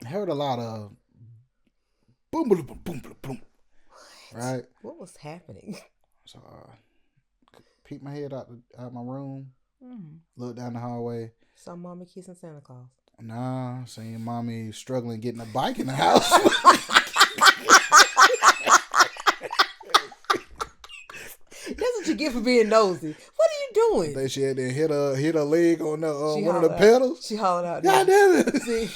I heard a lot of boom, boom, boom, boom, boom, boom. Right? What was happening? So peep my head out my room, Mm. look down the hallway. Saw mommy kissing Santa Claus. Nah, seeing mommy struggling getting a bike in the house. That's what you get for being nosy. What are you doing? They she had to hit her leg on the one of the out. pedals. She hollered out. God damn it! See?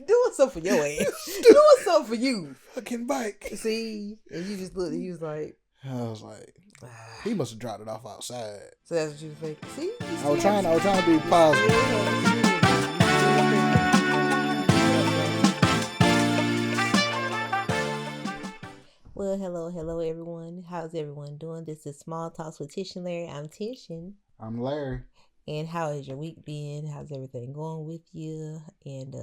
Doing something for your ass. Doing something for you. Fucking bike. See? And you just looked and you was like, I was like, he must have dropped it off outside. So that's what you think. See? I was trying to be positive. Well, hello everyone. How's everyone doing? This is Small Talks with Tish and Larry. I'm Tish and I'm Larry. And how has your week been? How's everything going with you? And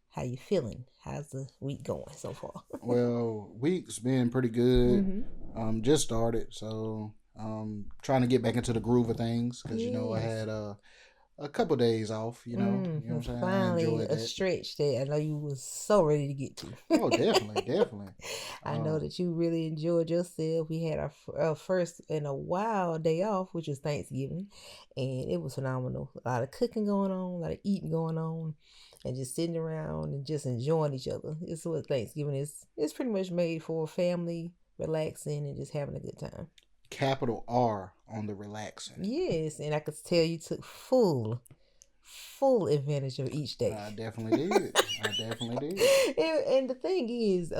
how you feeling? How's the week going so far? Well, week's been pretty good. Mm-hmm. Just started, so trying to get back into the groove of things because yes. You know I had a couple days off. You know what I'm saying. Finally, I enjoyed a that. stretch that I know you was so ready to get to. Oh, definitely. I know that you really enjoyed yourself. We had our first in a while day off, which was Thanksgiving, and it was phenomenal. A lot of cooking going on, a lot of eating going on, and just sitting around and just enjoying each other. It's what Thanksgiving is. It's pretty much made for family, relaxing, and just having a good time. Capital R on the relaxing. Yes, and I could tell you took full advantage of each day. I definitely did. And the thing is,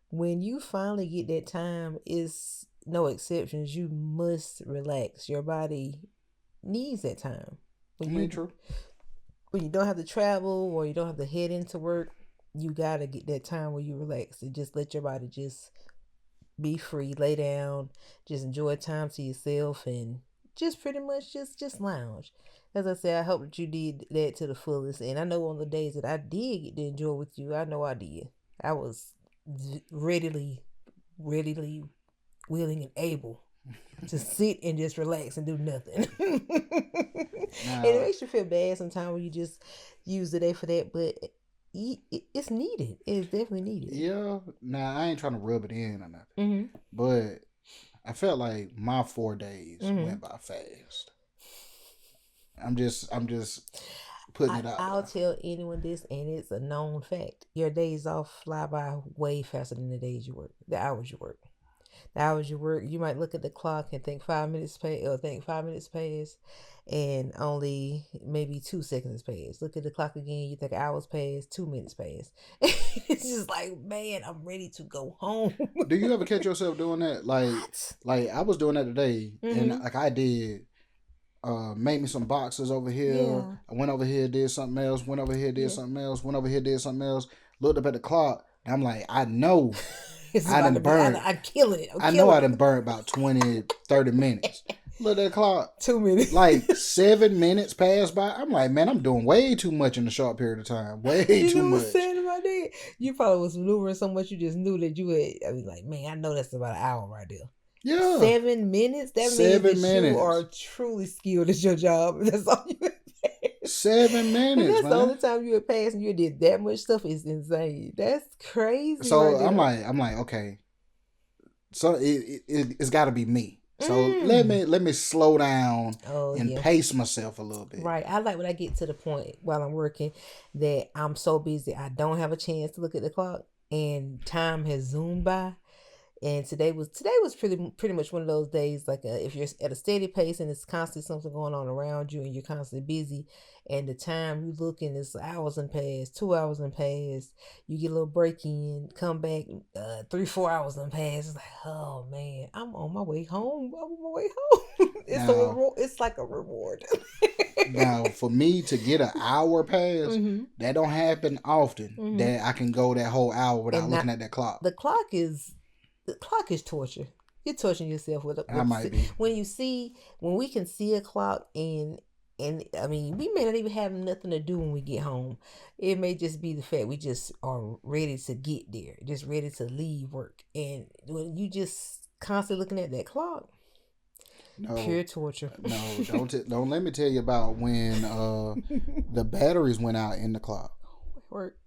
when you finally get that time, it's no exceptions. You must relax. Your body needs that time. True. When you don't have to travel or you don't have to head into work, you gotta get that time where you relax and just let your body just be free, lay down, just enjoy time to yourself, and just pretty much just lounge. As I said, I hope that you did that to the fullest. And I know on the days that I did get to enjoy with you, I know I did. I was readily willing and able to sit and just relax and do nothing. And it makes you feel bad sometimes when you just use the day for that, but it's needed. It's definitely needed. Yeah. Now, I ain't trying to rub it in or nothing. Mm-hmm. But I felt like my 4 days went by fast. I'm just putting it out. I'll tell anyone this, and it's a known fact. Your days off fly by way faster than the days you work. The hours you work. You might look at the clock and think 5 minutes pass, and only maybe 2 seconds pass. Look at the clock again, you think hours pass, 2 minutes pass. It's just like, man, I'm ready to go home. Do you ever catch yourself doing that? Like I was doing that today, and like I did. Made me some boxes over here. Yeah. I went over here, did something else. Went over here, did something else. Went over here, did something else. Looked up at the clock. And I'm like, I know I done burned. I'm killing it. I know I done burned about 20, 30 minutes. Look at the clock. 2 minutes. Like 7 minutes passed by. I'm like, man, I'm doing way too much in a short period of time. Way too much. What's sad about that? You probably was maneuvering so much you just knew that you had. I was like, man, I know that's about an hour right there. Yeah. 7 minutes? That means that you are truly skilled at your job. That's all you had passed. 7 minutes, that's man. The only time you had passed and you did that much stuff is insane. That's crazy. So I'm like, okay. So it's got to be me. So let me slow down and pace myself a little bit. Right. I like when I get to the point while I'm working that I'm so busy I don't have a chance to look at the clock and time has zoomed by. And today was pretty much one of those days, like if you're at a steady pace and it's constantly something going on around you and you're constantly busy, and the time you look and it's hours and past, 2 hours and past, you get a little break in, come back, 3-4 hours and past. It's like, oh man, I'm on my way home. It's like a reward. Now, for me to get an hour pass, that don't happen often. That I can go that whole hour without looking at that clock. The clock is torture. You're torturing yourself with it. I might be. When we can see a clock and I mean, we may not even have nothing to do when we get home. It may just be the fact we just are ready to get there, just ready to leave work. And when you just constantly looking at that clock, No, pure torture. no, don't let me tell you about when the batteries went out in the clock. Work.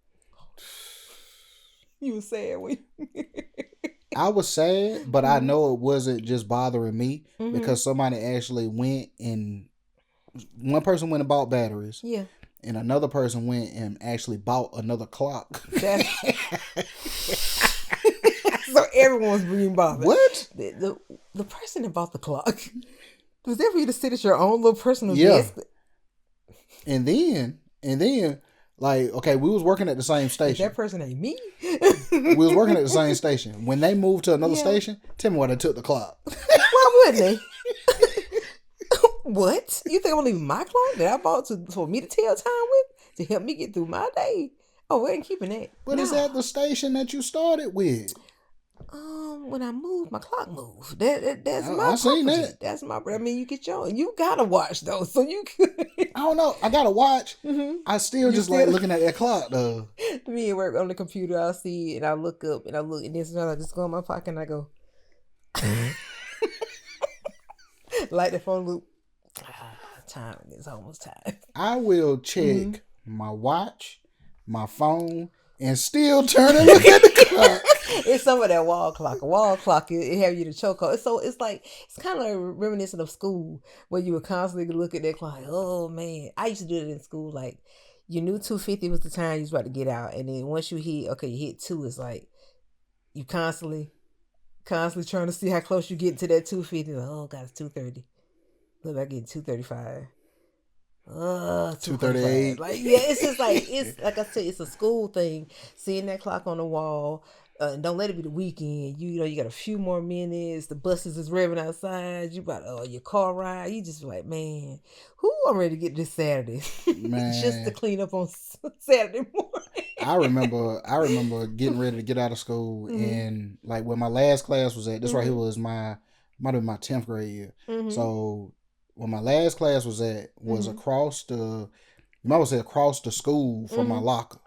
You were sad when I was sad, but I know it wasn't just bothering me mm-hmm. because somebody actually went and one person went and bought batteries. Yeah. And another person went and actually bought another clock. So everyone's being bothered. What? The person that bought the clock, was that for you to sit at your own little personal desk? And then, like, okay, we was working at the same station. That person ain't me. We was working at the same station. When they moved to another station, tell me why they took the clock. Why wouldn't they? What? You think I'm gonna leave my clock that I bought for me to tell time with to help me get through my day? Oh, we ain't keeping that. But it's at the station that you started with. When I moved, my clock moved. That's my property. Seen that. That's my. I mean, you get your own. You gotta watch though, so you could. I don't know. I gotta watch. Mm-hmm. I still like looking at that clock though. Me at work on the computer, I'll see it and I look up and I look and this I just go in my pocket and I go. Like the phone loop. Time is almost time. I will check my watch, my phone, and still turn and look at the clock. It's some of that wall clock. A wall clock, it have you to choke on. So it's like, it's kind of reminiscent of school where you would constantly look at that clock. Oh man, I used to do it in school. Like you knew 2:50 was the time you was about to get out, and then once you hit 2, it's like you constantly trying to see how close you get to that 2:50. Like, oh god, it's 2:30. Look, I get 2:35. 2:38. Like it's just like it's like I said, it's a school thing. Seeing that clock on the wall. Don't let it be the weekend. You know you got a few more minutes. The buses is revving outside. You about your car ride. You just like, man, I'm ready to get this Saturday. Man. Just to clean up on Saturday morning. I remember getting ready to get out of school and like when my last class was at. This right here was might have been my 10th grade year. So when my last class was across the, you might say across the school from my locker.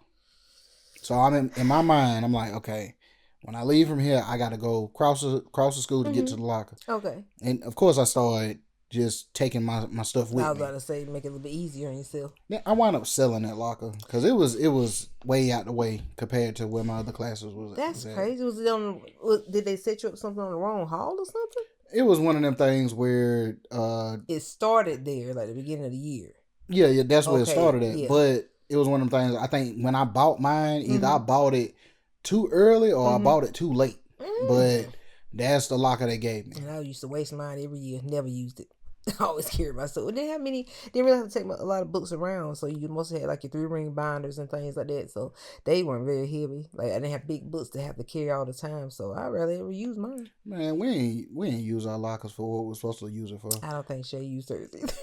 So I'm in my mind. I'm like, okay, when I leave from here, I got to go cross the school to get to the locker. Okay. And of course, I started just taking my stuff with me. I was about to say, make it a little bit easier on yourself. Yeah, I wound up selling that locker because it was way out the way compared to where my other classes was. That's crazy. Was it did they set you up something on the wrong hall or something? It was one of them things where it started there, like the beginning of the year. Yeah, that's where it started at. Yeah. But it was one of them things. I think when I bought mine, either I bought it too early or I bought it too late. But that's the locker they gave me. And I used to waste mine every year. Never used it. I always carried myself. Didn't have many. Didn't really have to take a lot of books around. So you mostly had like your 3-ring binders and things like that. So they weren't very heavy. Like I didn't have big books to have to carry all the time. So I rarely ever use mine. Man, we ain't use our lockers for what we're supposed to use it for. I don't think Shay used hers either.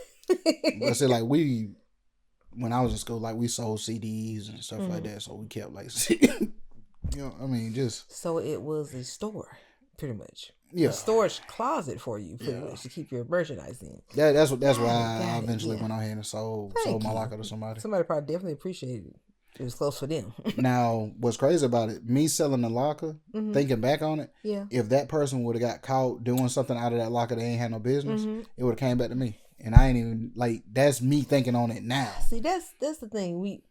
But I said like when I was in school, like we sold CDs and stuff like that. So we kept like, just. So it was a store, pretty much. Yeah. A storage closet for you, pretty much, to keep your merchandise in. That's why I eventually went on ahead and sold my locker to somebody. Somebody probably definitely appreciated it. It was close for them. Now, what's crazy about it, me selling the locker, thinking back on it, if that person would have got caught doing something out of that locker they ain't had no business, it would have came back to me. And I ain't even that's me thinking on it now. See, that's the thing. We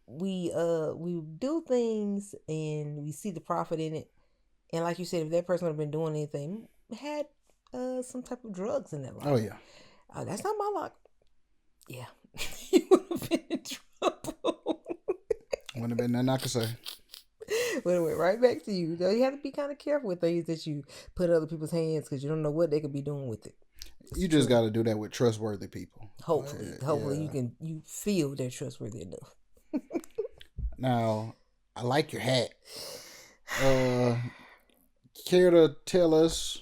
do things and we see the profit in it. And like you said, if that person would have been doing anything, had some type of drugs in that locker. Oh yeah. That's not my locker. Yeah. You would have been in trouble. Wouldn't have been nothing I could say. But it went right back to you. You have to be kind of careful with things that you put in other people's hands because you don't know what they could be doing with it. You just got to do that with trustworthy people. Hopefully you feel they're trustworthy enough. Now, I like your hat. Care to tell us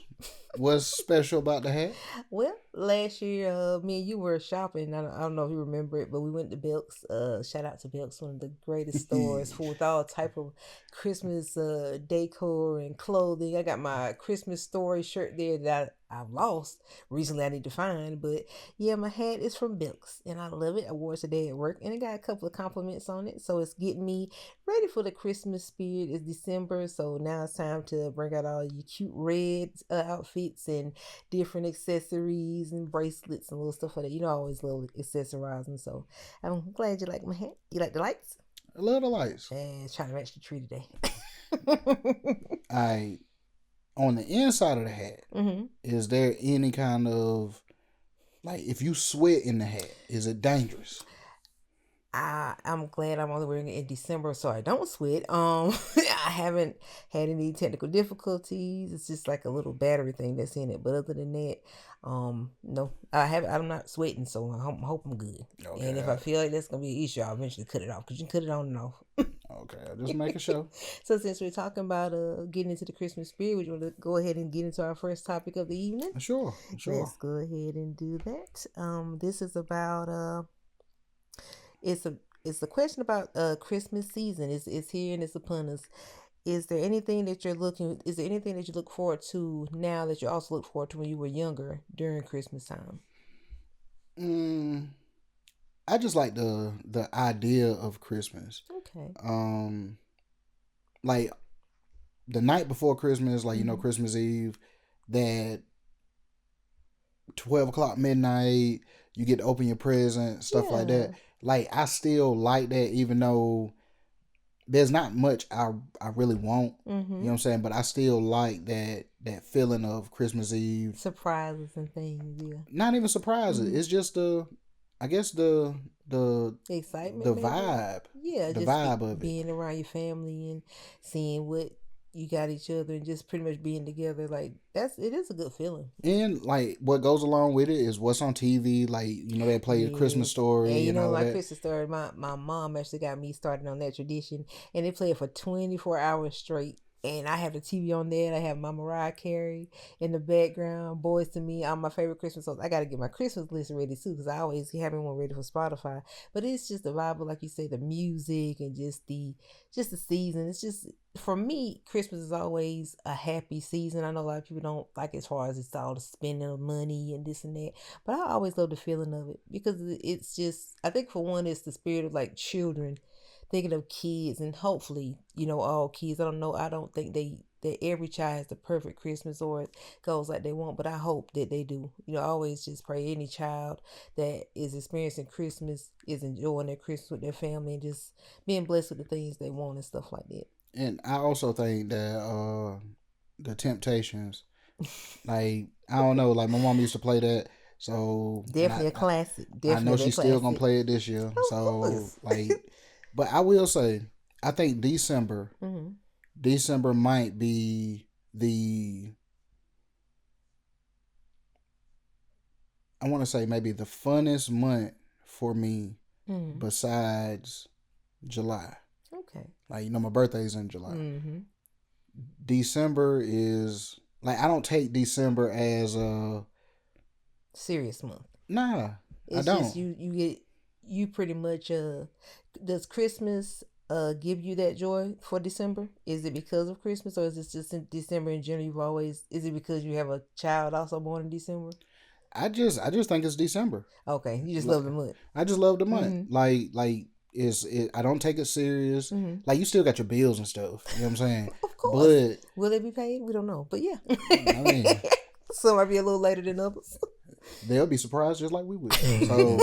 what's special about the hat? Well, last year, me and you were shopping. I don't know if you remember it, but we went to Belk's. Shout out to Belk's, one of the greatest stores with all type of Christmas decor and clothing. I got my Christmas story shirt there that I've lost. Recently, I need to find. But yeah, my hat is from Belk's, and I love it. I wore it today at work, and it got a couple of compliments on it. So it's getting me ready for the Christmas spirit. It's December, so now it's time to bring out all your cute red outfits and different accessories earrings and bracelets and little stuff like that. You know, I always love accessorizing. So I'm glad you like my hat. You like the lights? I love the lights. And trying to match the tree today. I on the inside of the hat, is there any kind of like if you sweat in the hat, is it dangerous? I'm glad I'm only wearing it in December so I don't sweat. I haven't had any technical difficulties. It's just like a little battery thing that's in it. But other than that, no, I'm not sweating, so I hope I'm good. Okay. And if I feel like that's gonna be an issue, I'll eventually cut it off because you can cut it on and off. Okay, I'll just make a show. So since we're talking about getting into the Christmas spirit, would you want to go ahead and get into our first topic of the evening? Sure. Let's go ahead and do that. This is about it's a question about Christmas season. It's here and it's upon us. Is there anything that you look forward to now that you also look forward to when you were younger during Christmas time? I just like the idea of Christmas. Okay. Like the night before Christmas, like Christmas Eve, that 12 o'clock midnight, you get to open your present, stuff like that. Like I still like that, even though there's not much I really want. You know what I'm saying? But I still like that feeling of Christmas Eve. Surprises and things, yeah. Not even surprises. It's just the excitement, the vibe. Yeah, the just vibe of being around your family and seeing what you got each other and just pretty much being together. Like it is a good feeling. And like what goes along with it is what's on TV. Like they play a Christmas Story. And my Christmas Story. My mom actually got me started on that tradition, and they play it for 24 hours straight. And I have the TV on there. And I have my Mariah Carey in the background. Boys to Me, all my favorite Christmas songs. I got to get my Christmas list ready too, because I always have one ready for Spotify. But it's just the vibe, like you say, the music and just the season. It's just, for me, Christmas is always a happy season. I know a lot of people don't like as far as it's all the spending of money and this and that. But I always love the feeling of it because it's just, I think for one, it's the spirit of like children thinking of kids, and hopefully, all kids. I don't think that every child has the perfect Christmas or it goes like they want, but I hope that they do. I always just pray any child that is experiencing Christmas is enjoying their Christmas with their family and just being blessed with the things they want and stuff like that. And I also think that the Temptations, like, I don't know, like my mom used to play that. So definitely a classic. Definitely I know she's still gonna play it this year. So like, but I will say, I think December might be I want to say maybe the funnest month for me besides July. Okay. Like, my birthday's in July. December is, like, I don't take December as a serious month. Nah, it's I don't. Just you pretty much does Christmas give you that joy for December? Is it because of Christmas, or is it just in December in general? Is it because you have a child also born in December? I just think it's December. Okay, you just love the month. I just love the month. Like I don't take it serious. Like, you still got your bills and stuff. You know what I'm saying? Of course. But will they be paid? We don't know. But yeah. I mean, some might be a little later than others. They'll be surprised just like we will. So,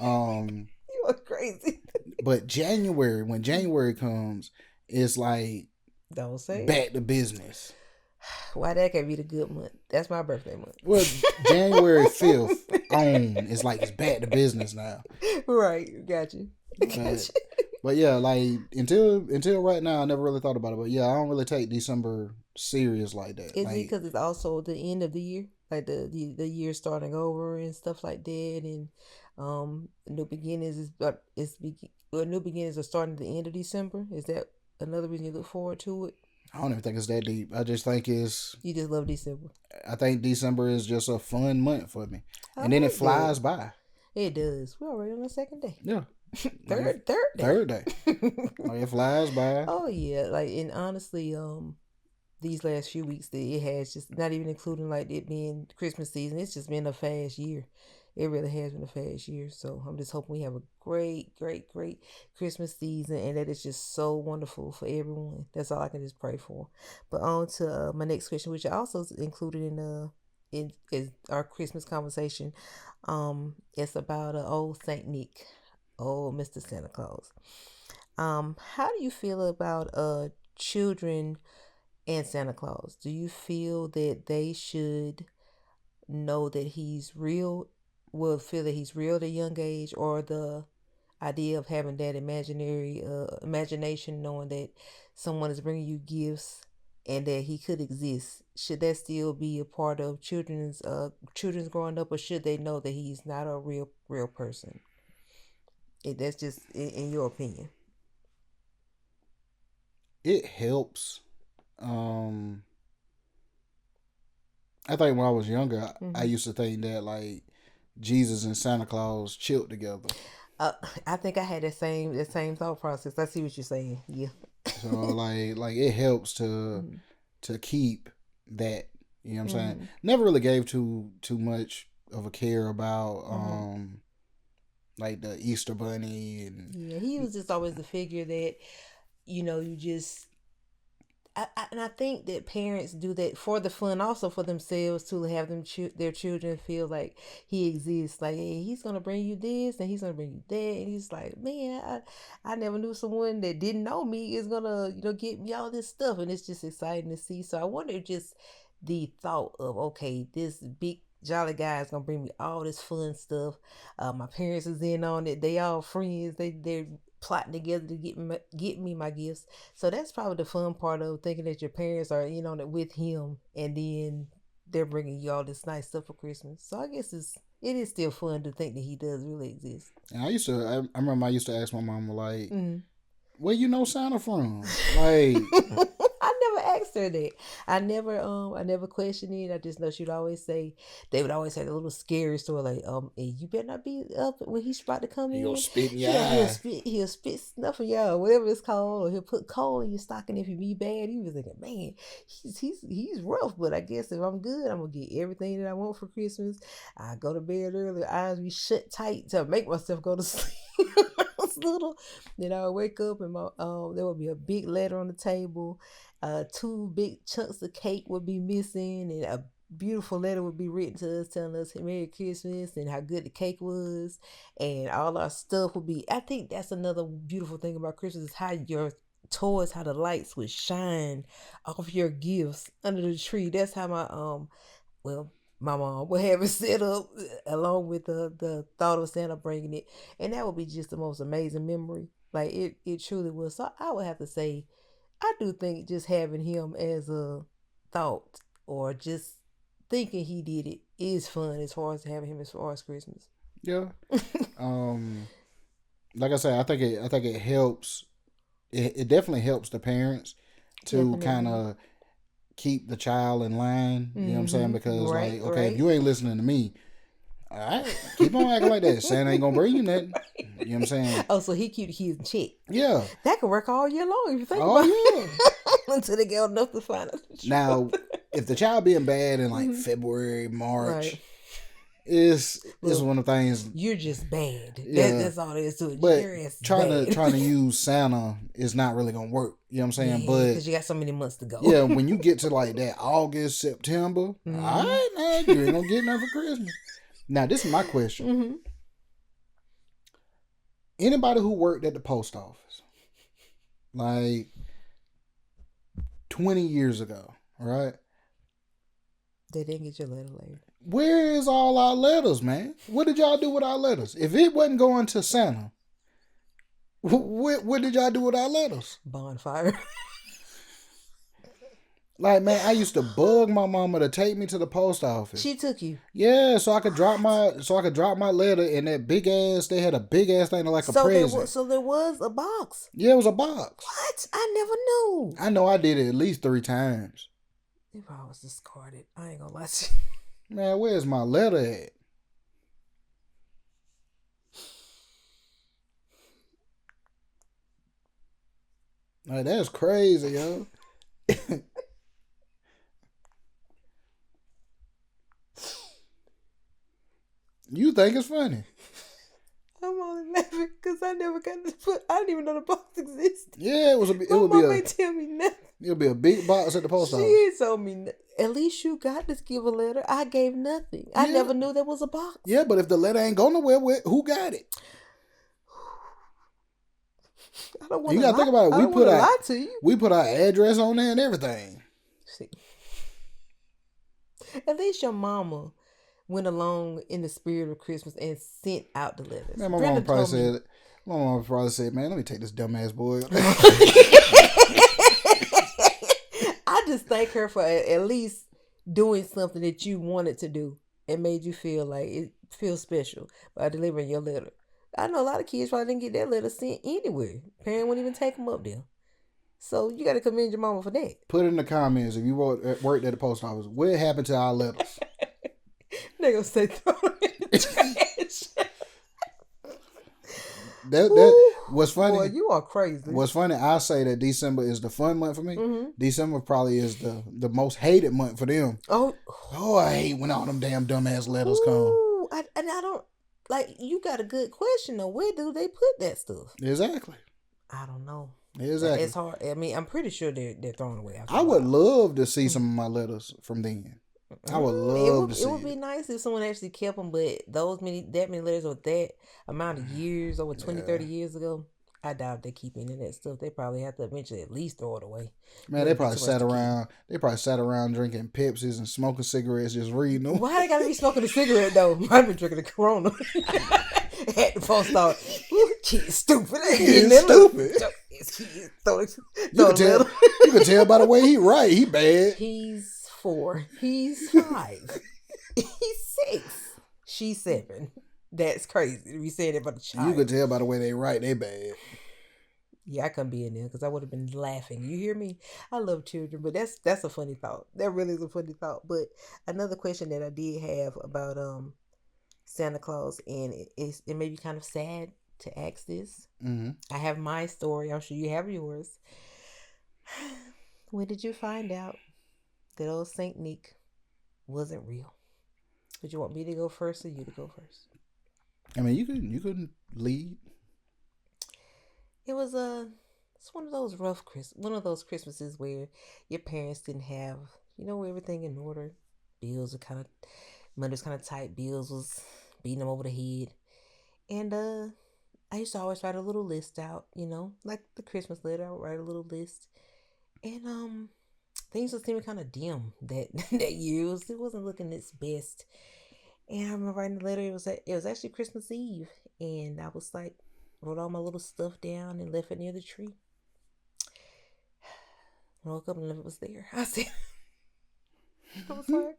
you are crazy. But January, when January comes, it's like, don't say back to business. Why that can't be the good month? That's my birthday month. Well, January 5th it's like it's back to business now. Right, got you. But yeah, like until right now, I never really thought about it. But yeah, I don't really take December serious like that. Is it because it's also the end of the year, like the year starting over and stuff like that, and new beginnings new beginnings are starting at the end of December? Is that another reason you look forward to it? I don't even think it's that deep. I just think you just love December. I think December is just a fun month for me, and then it flies by. It does. We're already on the second day. Yeah. Third day. Like, it flies by. Oh yeah, like, and honestly, these last few weeks that it has, just not even including like it being Christmas season, it's just been a fast year. It really has been a fast year. So I'm just hoping we have a great Christmas season, and that it's just so wonderful for everyone. That's all I can just pray for. But on to my next question, which I also included in is our Christmas conversation. It's about old Saint Nick, old Mr. Santa Claus. How do you feel about children and Santa Claus? Do you feel that they should know that he's real? Will feel that he's real at a young age, or the idea of having that imaginary imagination, knowing that someone is bringing you gifts and that he could exist, should that still be a part of children's growing up, or should they know that he's not a real person? That's just in your opinion. It helps. I think when I was younger, I used to think that like Jesus and Santa Claus chilled together. I think I had that same thought process. I see what you're saying. Yeah. So like it helps to keep that. You know what I'm saying? Never really gave too much of a care about like the Easter Bunny and Yeah, he was just always the figure that you just. And I think that parents do that for the fun, also for themselves, to have their children feel like he exists. Like, hey, he's gonna bring you this, and he's gonna bring you that, and he's like, man, I never knew someone that didn't know me is gonna get me all this stuff, and it's just exciting to see. So I wonder if just the thought of, okay, this big jolly guy is gonna bring me all this fun stuff. My parents is in on it. They all friends. They're plotting together to get me my gifts. So that's probably the fun part of thinking that your parents are with him, and then they're bringing you all this nice stuff for Christmas. So I guess it is still fun to think that he does really exist. And I remember I used to ask my mama like, where you know Santa from? Like, I never asked her that. I never questioned it. I just know they would always say the little scary story like, hey, you better not be up when he's about to come in. He'll spit in your Yeah, eye. he'll spit snuff in y'all, whatever it's called, or he'll put coal in your stocking if you be bad. He was thinking, man, he's rough, but I guess if I'm good, I'm gonna get everything that I want for Christmas. I go to bed early, eyes be shut tight to make myself go to sleep. When I was little, then I would wake up and there would be a big letter on the table. Two big chunks of cake would be missing, and a beautiful letter would be written to us telling us Merry Christmas and how good the cake was, and all our stuff would be. I think that's another beautiful thing about Christmas is how how the lights would shine off your gifts under the tree. That's how my mom would have it set up along with the thought of Santa bringing it, and that would be just the most amazing memory. Like it truly was. So I would have to say, I do think just having him as a thought, or just thinking he did it, is fun as far as having him as far as Christmas. Yeah. Like I said, I think it helps. It definitely helps the parents to kind of keep the child in line. You know what I'm saying? Because like, okay, if you ain't listening to me, all right, keep on acting like that. Santa ain't gonna bring you nothing. You know what I'm saying? Oh, so he keep the kids in check. Yeah. That could work all year long if you think about it. Until they get enough to find out. Now, if the child being bad in like February, March, is one of the things. You're just bad. Yeah. That's all there is to it. But trying to use Santa is not really gonna work. You know what I'm saying? But because you got so many months to go. Yeah, when you get to like that August, September, all right, man, you ain't gonna get nothing for Christmas. Now, this is my question. Anybody who worked at the post office, like 20 years ago, right? They didn't get your letter later. Where is all our letters, man? What did y'all do with our letters? If it wasn't going to Santa, what did y'all do with our letters? Bonfire. Like, man, I used to bug my mama to take me to the post office. She took you. Yeah, so I could drop my letter in that big ass. They had a big ass thing like a present. So there was a box. Yeah, it was a box. What? I never knew. I know I did it at least 3 times. It probably was discarded. I ain't gonna lie to you. Man, where's my letter at? Like, that's crazy, yo. You think it's funny? I'm only laughing because I never got to put. I didn't even know the box existed. Yeah, it would ain't tell me nothing. It'll be a big box at the post office. She told me nothing. At least you got to give a letter. I gave nothing. I never knew there was a box. Yeah, but if the letter ain't going nowhere, who got it? I don't want you gotta think about it. We put our address on there and everything. See, at least your mama went along in the spirit of Christmas and sent out the letters. Man, my mama probably said, "Man, let me take this dumbass boy." I just thank her for at least doing something that you wanted to do and made you feel like it feels special by delivering your letter. I know a lot of kids probably didn't get their letter sent anywhere. Parents wouldn't even take them up there. So you got to commend your mama for that. Put it in the comments if you worked at the post office. What happened to our letters? They gonna say throw them in the trash. That what's funny. Boy, you are crazy. What's funny, I say that December is the fun month for me. Mm-hmm. December probably is the most hated month for them. Oh, I hate when all them damn dumbass letters come. I don't like. You got a good question though. Where do they put that stuff? Exactly. I don't know. Exactly. It's hard. I mean, I'm pretty sure they're thrown away. I would love to see some of my letters from then. I would love to see. It would be nice if someone actually kept them, but that many letters with that amount of years, over 20, 30 years ago, I doubt they keep any of that stuff. They probably have to eventually at least throw it away. Man, they probably sat around. They probably sat around drinking Pepsis and smoking cigarettes, just reading them. Why they gotta be smoking a cigarette though? I've been drinking a Corona. Had the post off. Kid's stupid. He's stupid. You can tell by the way he write. He bad. He's 4. He's 5. He's 6. She's 7. That's crazy to be saying that about a child. You can tell by the way they write. They bad. Yeah, I couldn't be in there because I would have been laughing. You hear me? I love children, but that's a funny thought. That really is a funny thought. But another question that I did have about Santa Claus, and it may be kind of sad to ask this. Mm-hmm. I have my story. I'm sure you have yours. When did you find out that old Saint Nick wasn't real? Would you want me to go first or you to go first? I mean, you could lead. It was it's one of those Christmases where your parents didn't have, everything in order. Bills are money's kind of tight. Bills was beating them over the head. And I used to always write a little list out, like the Christmas letter. I would write a little list. And things were seeming kind of dim that year. It wasn't looking its best. And I remember writing the letter. It was actually Christmas Eve. And I was like, wrote all my little stuff down and left it near the tree. I woke up and it was there. I was like,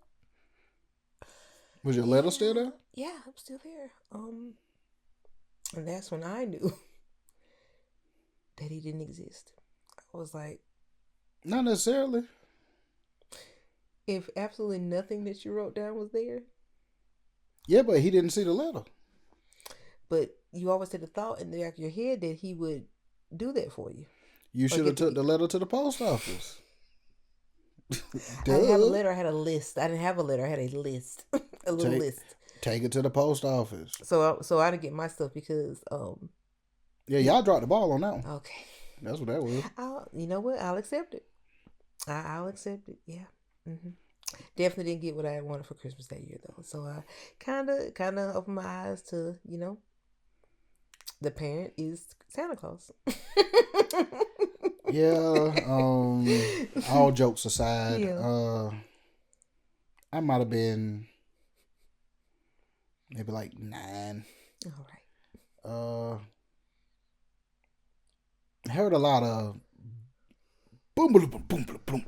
was your letter still there? Yeah, I'm still there. And that's when I knew that he didn't exist. I was like, not necessarily. If absolutely nothing that you wrote down was there. Yeah, but he didn't see the letter. But you always had the thought in the back of your head that he would do that for you. You should have took the letter to the post office. I didn't have a letter. I had a list. I didn't have a letter. I had a list. A little list. Take it to the post office. So I didn't get my stuff because yeah, y'all dropped the ball on that one. Okay. That's what that was. You know what? I'll accept it. I'll accept it. Yeah. Mm-hmm. Definitely didn't get what I wanted for Christmas that year though. So I kind of opened my eyes to, the parent is Santa Claus. Yeah. All jokes aside, I might have been maybe like 9. All right. I heard a lot of boom, boom, boom, boom, boom, boom.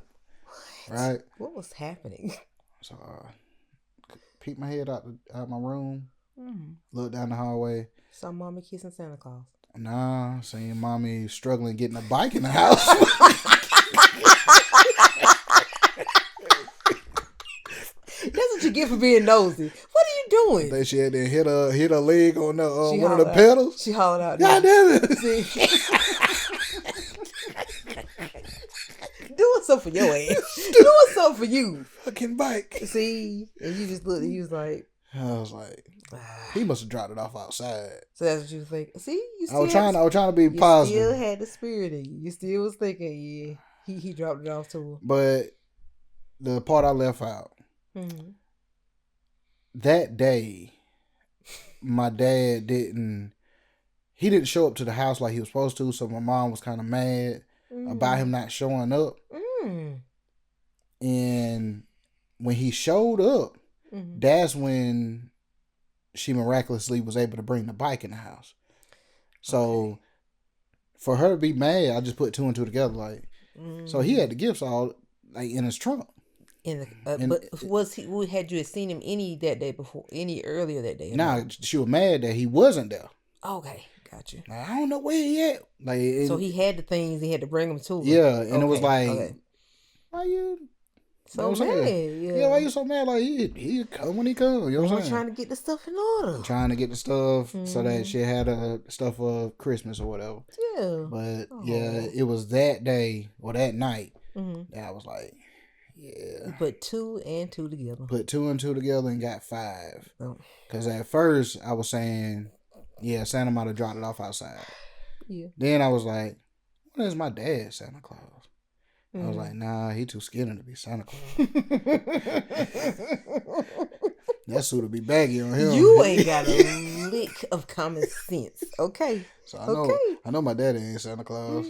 Right? What was happening? So I peeked my head out my room, looked down the hallway. Saw mommy kissing Santa Claus. Nah, seeing mommy struggling getting a bike in the house. That's what you get for being nosy. What are you doing? Then she had to hit her leg on one of the pedals. She hollered out. God damn it! Doing something for your ass. Doing something for you. Fucking bike. See, and you just looked and you was like, I was like, He must have dropped it off outside. So that's what you think. See, you still I was trying to be positive. You still had the spirit in you. You still was thinking, yeah, he dropped it off to her. But the part I left out, that day, my dad didn't show up to the house like he was supposed to, so my mom was kind of mad about him not showing up. And when he showed up, that's when she miraculously was able to bring the bike in the house. So for her to be mad, I just put two and two together. Like, so he had the gifts all like in his trunk. But had you seen him any earlier that day? Nah, she was mad that he wasn't there. Okay, got you. I don't know where he at. Like, so he had the things, he had to bring them to her. Yeah, and it was like, why you so mad? Yeah, why you so mad? Like he come when he come. You know what I'm saying? Trying to get the stuff in order. Trying to get the stuff so that she had stuff for Christmas or whatever. Yeah. But yeah, it was that day or that night that I was like, yeah. You put two and two together. Put two and two together and got 5. Because at first I was saying, yeah, Santa might have dropped it off outside. Yeah. Then I was like, when is my dad Santa Claus? I was like, nah, he too skinny to be Santa Claus. That suit will be baggy on him. You ain't got a lick of common sense, okay? So I know my daddy ain't Santa Claus.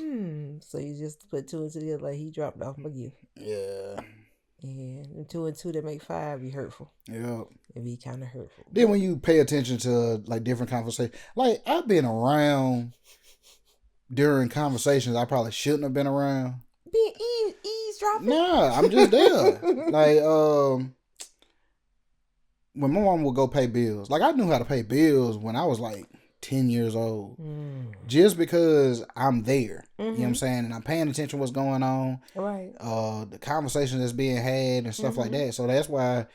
So you just put two and two together like he dropped off my gift. Yeah. Yeah, and two and two that make 5 be hurtful. Yeah. It be kind of hurtful. Then when you pay attention to like different conversations, like I've been around during conversations I probably shouldn't have been around. Being eavesdropping? Nah, I'm just there. Like, when my mom would go pay bills, like I knew how to pay bills when I was like 10 years old. Just because I'm there. You know what I'm saying? And I'm paying attention to what's going on. Right. The conversation that's being had and stuff like that. So that's why,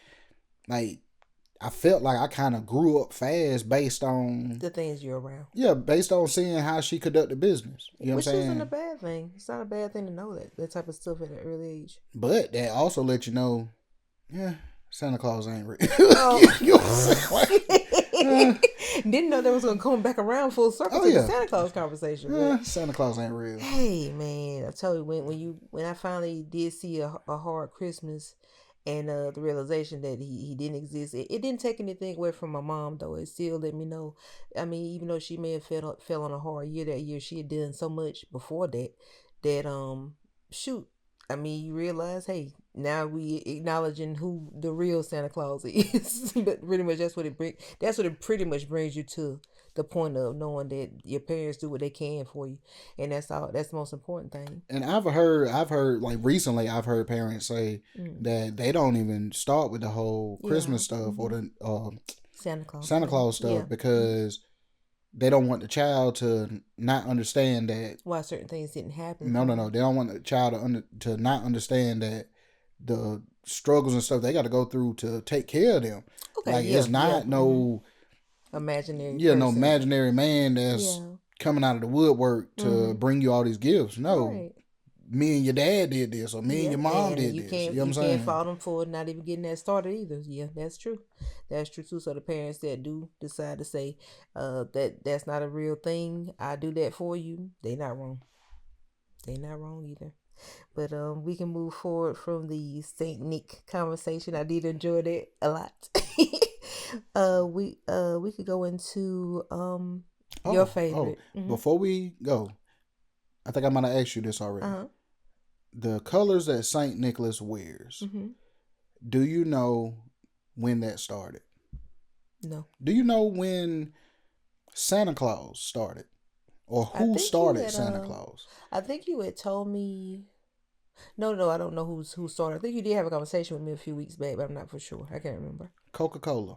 like, I felt like I kind of grew up fast based on the things you're around. Yeah, based on seeing how she conducted business. You know what I'm saying? Which isn't a bad thing. It's not a bad thing to know that type of stuff at an early age. But that also let you know, Santa Claus ain't real. Oh. You know what I'm saying? Didn't know that was gonna come back around full circle to the Santa Claus conversation. Santa Claus ain't real. Hey man, I told you when I finally did see a hard Christmas. And the realization that he didn't exist, it didn't take anything away from my mom, though. It still let me know. I mean, even though she may have fell on a hard year that year, she had done so much before that shoot. I mean, you realize, hey, now we acknowledging who the real Santa Claus is. But pretty much that's what it pretty much brings you to the point of knowing that your parents do what they can for you, and that's all. That's the most important thing. And I've heard like recently, I've heard parents say that they don't even start with the whole Christmas stuff or the Santa Claus stuff because they don't want the child to not understand that why certain things didn't happen. No. They don't want the child to not understand that the struggles and stuff they got to go through to take care of them. Okay, like it's not no imaginary no imaginary man that's coming out of the woodwork to bring you all these gifts. No, me and your dad did this, or me and your mom did this. You know what I'm saying? You can't fault them for not even getting that started either. Yeah, that's true. That's true too. So the parents that do decide to say that's not a real thing, I do that for you, they not wrong. They not wrong either. But we can move forward from the Saint Nick conversation. I did enjoy that a lot. We could go into your favorite. Before we go, I think I'm gonna ask you this already. The colors that Saint Nicholas wears. Do you know when that started? No. Do you know when Santa Claus started, or who started Santa Claus? I think you had told me. No, I don't know who started. I think you did have a conversation with me a few weeks back, but I'm not for sure. I can't remember. Coca-Cola.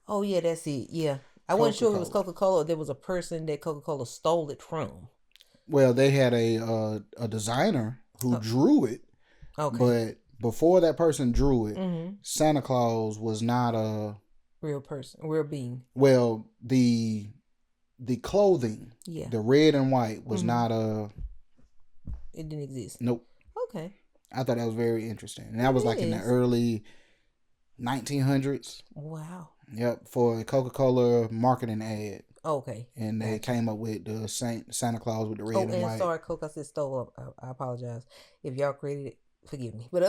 Oh yeah, that's it. Yeah, I wasn't sure if it was Coca-Cola or there was a person that Coca-Cola stole it from. Well, they had a designer who drew it. Okay. But before that person drew it, Santa Claus was not a real person, real being. Well, the clothing, the red and white, was not a. It didn't exist. Nope. Okay. I thought that was very interesting, and that was like in the early 1900s. Wow. Yep, for a Coca-Cola marketing ad. Okay. And they came up with the Santa Claus with the red and white. Sorry, Coke, I said stole up. I apologize. If y'all created it, forgive me. But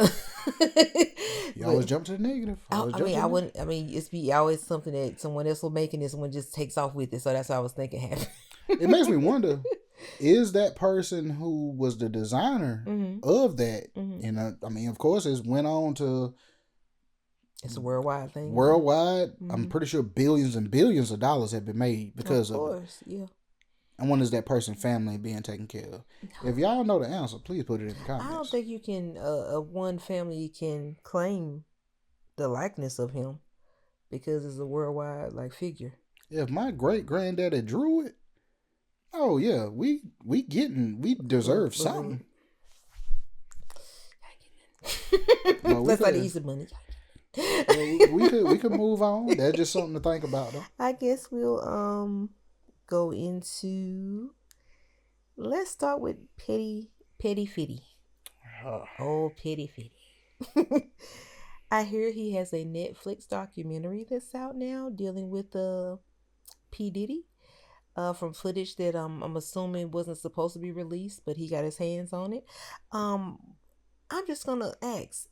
you always jump to the negative. It's be always something that someone else will make and this one just takes off with it. So that's what I was thinking happened. It makes me wonder, is that person who was the designer of that? And of course, it went on to. It's a worldwide thing. Worldwide, I'm pretty sure billions and billions of dollars have been made because of it. Of course, yeah. And when is that person's family being taken care of? If y'all know the answer, please put it in the comments. I don't think you can. One family can claim the likeness of him because it's a worldwide figure. If my great granddaddy drew it, oh yeah, we deserve something. That's like the Easter money. we could move on. That's just something to think about, though. I guess we'll go into. Let's start with Petty Fitty. Oh, Petty Fitty. I hear he has a Netflix documentary that's out now dealing with P. Diddy. From footage that I'm assuming wasn't supposed to be released, but he got his hands on it. I'm just gonna ask.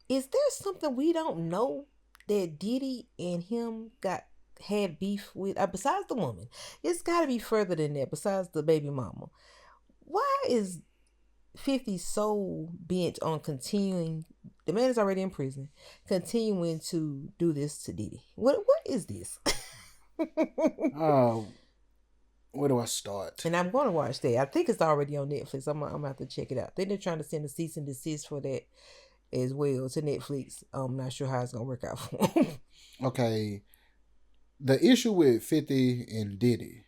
Is there something we don't know that Diddy and him had beef with? Besides the woman, it's got to be further than that. Besides the baby mama, why is 50 so bent on continuing? The man is already in prison, continuing to do this to Diddy. What is this? Where do I start? And I'm going to watch that. I think it's already on Netflix. I'm gonna have to check it out. Then they're trying to send a cease and desist for that as well to Netflix. I'm not sure how it's gonna work out for them. Okay, the issue with 50 and Diddy.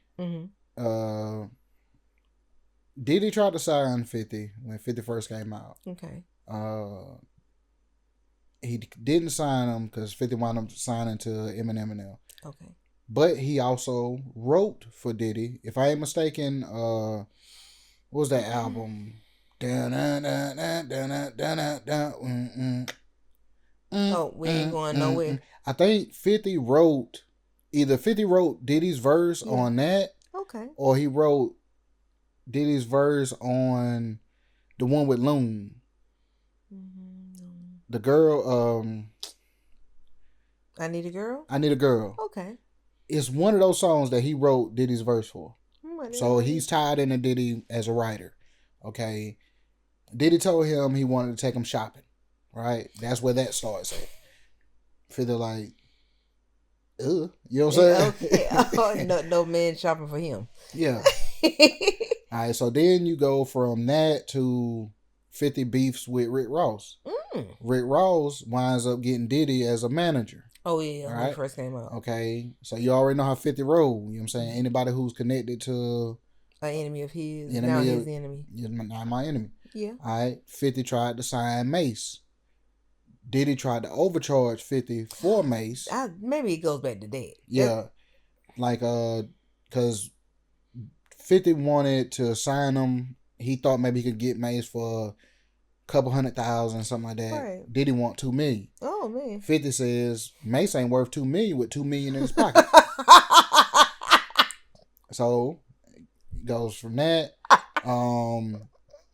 Diddy tried to sign 50 when 50 first came out. Okay. He didn't sign him because 50 wound up signing to Eminem and them. Okay. But he also wrote for Diddy. If I ain't mistaken, what was that album? Oh, we ain't going nowhere. I think 50 wrote Diddy's verse on that. Okay. Or he wrote Diddy's verse on the one with Loon. The girl, I Need a Girl? I Need a Girl. Okay. It's one of those songs that he wrote Diddy's verse for. So he's tied into Diddy as a writer. Okay. Diddy told him he wanted to take him shopping. Right? That's where that starts at. Feel like, you know what I'm saying? Okay. No man shopping for him. Yeah. All right. So then you go from that to 50 beefs with Rick Ross. Rick Ross winds up getting Diddy as a manager. Oh, yeah. When it first came out. Okay. So you already know how 50 roll. You know what I'm saying? Anybody who's connected to an enemy of his. Now his enemy. Not my enemy. Yeah. All right. 50 tried to sign Mace. Diddy tried to overcharge 50 for Mace. Maybe it goes back to that. Yeah. Because 50 wanted to sign him. He thought maybe he could get Mace for couple $100,000, something like that. Right. Diddy want $2 million. Oh man. 50 says Mace ain't worth $2 million with $2 million in his pocket. So it goes from that.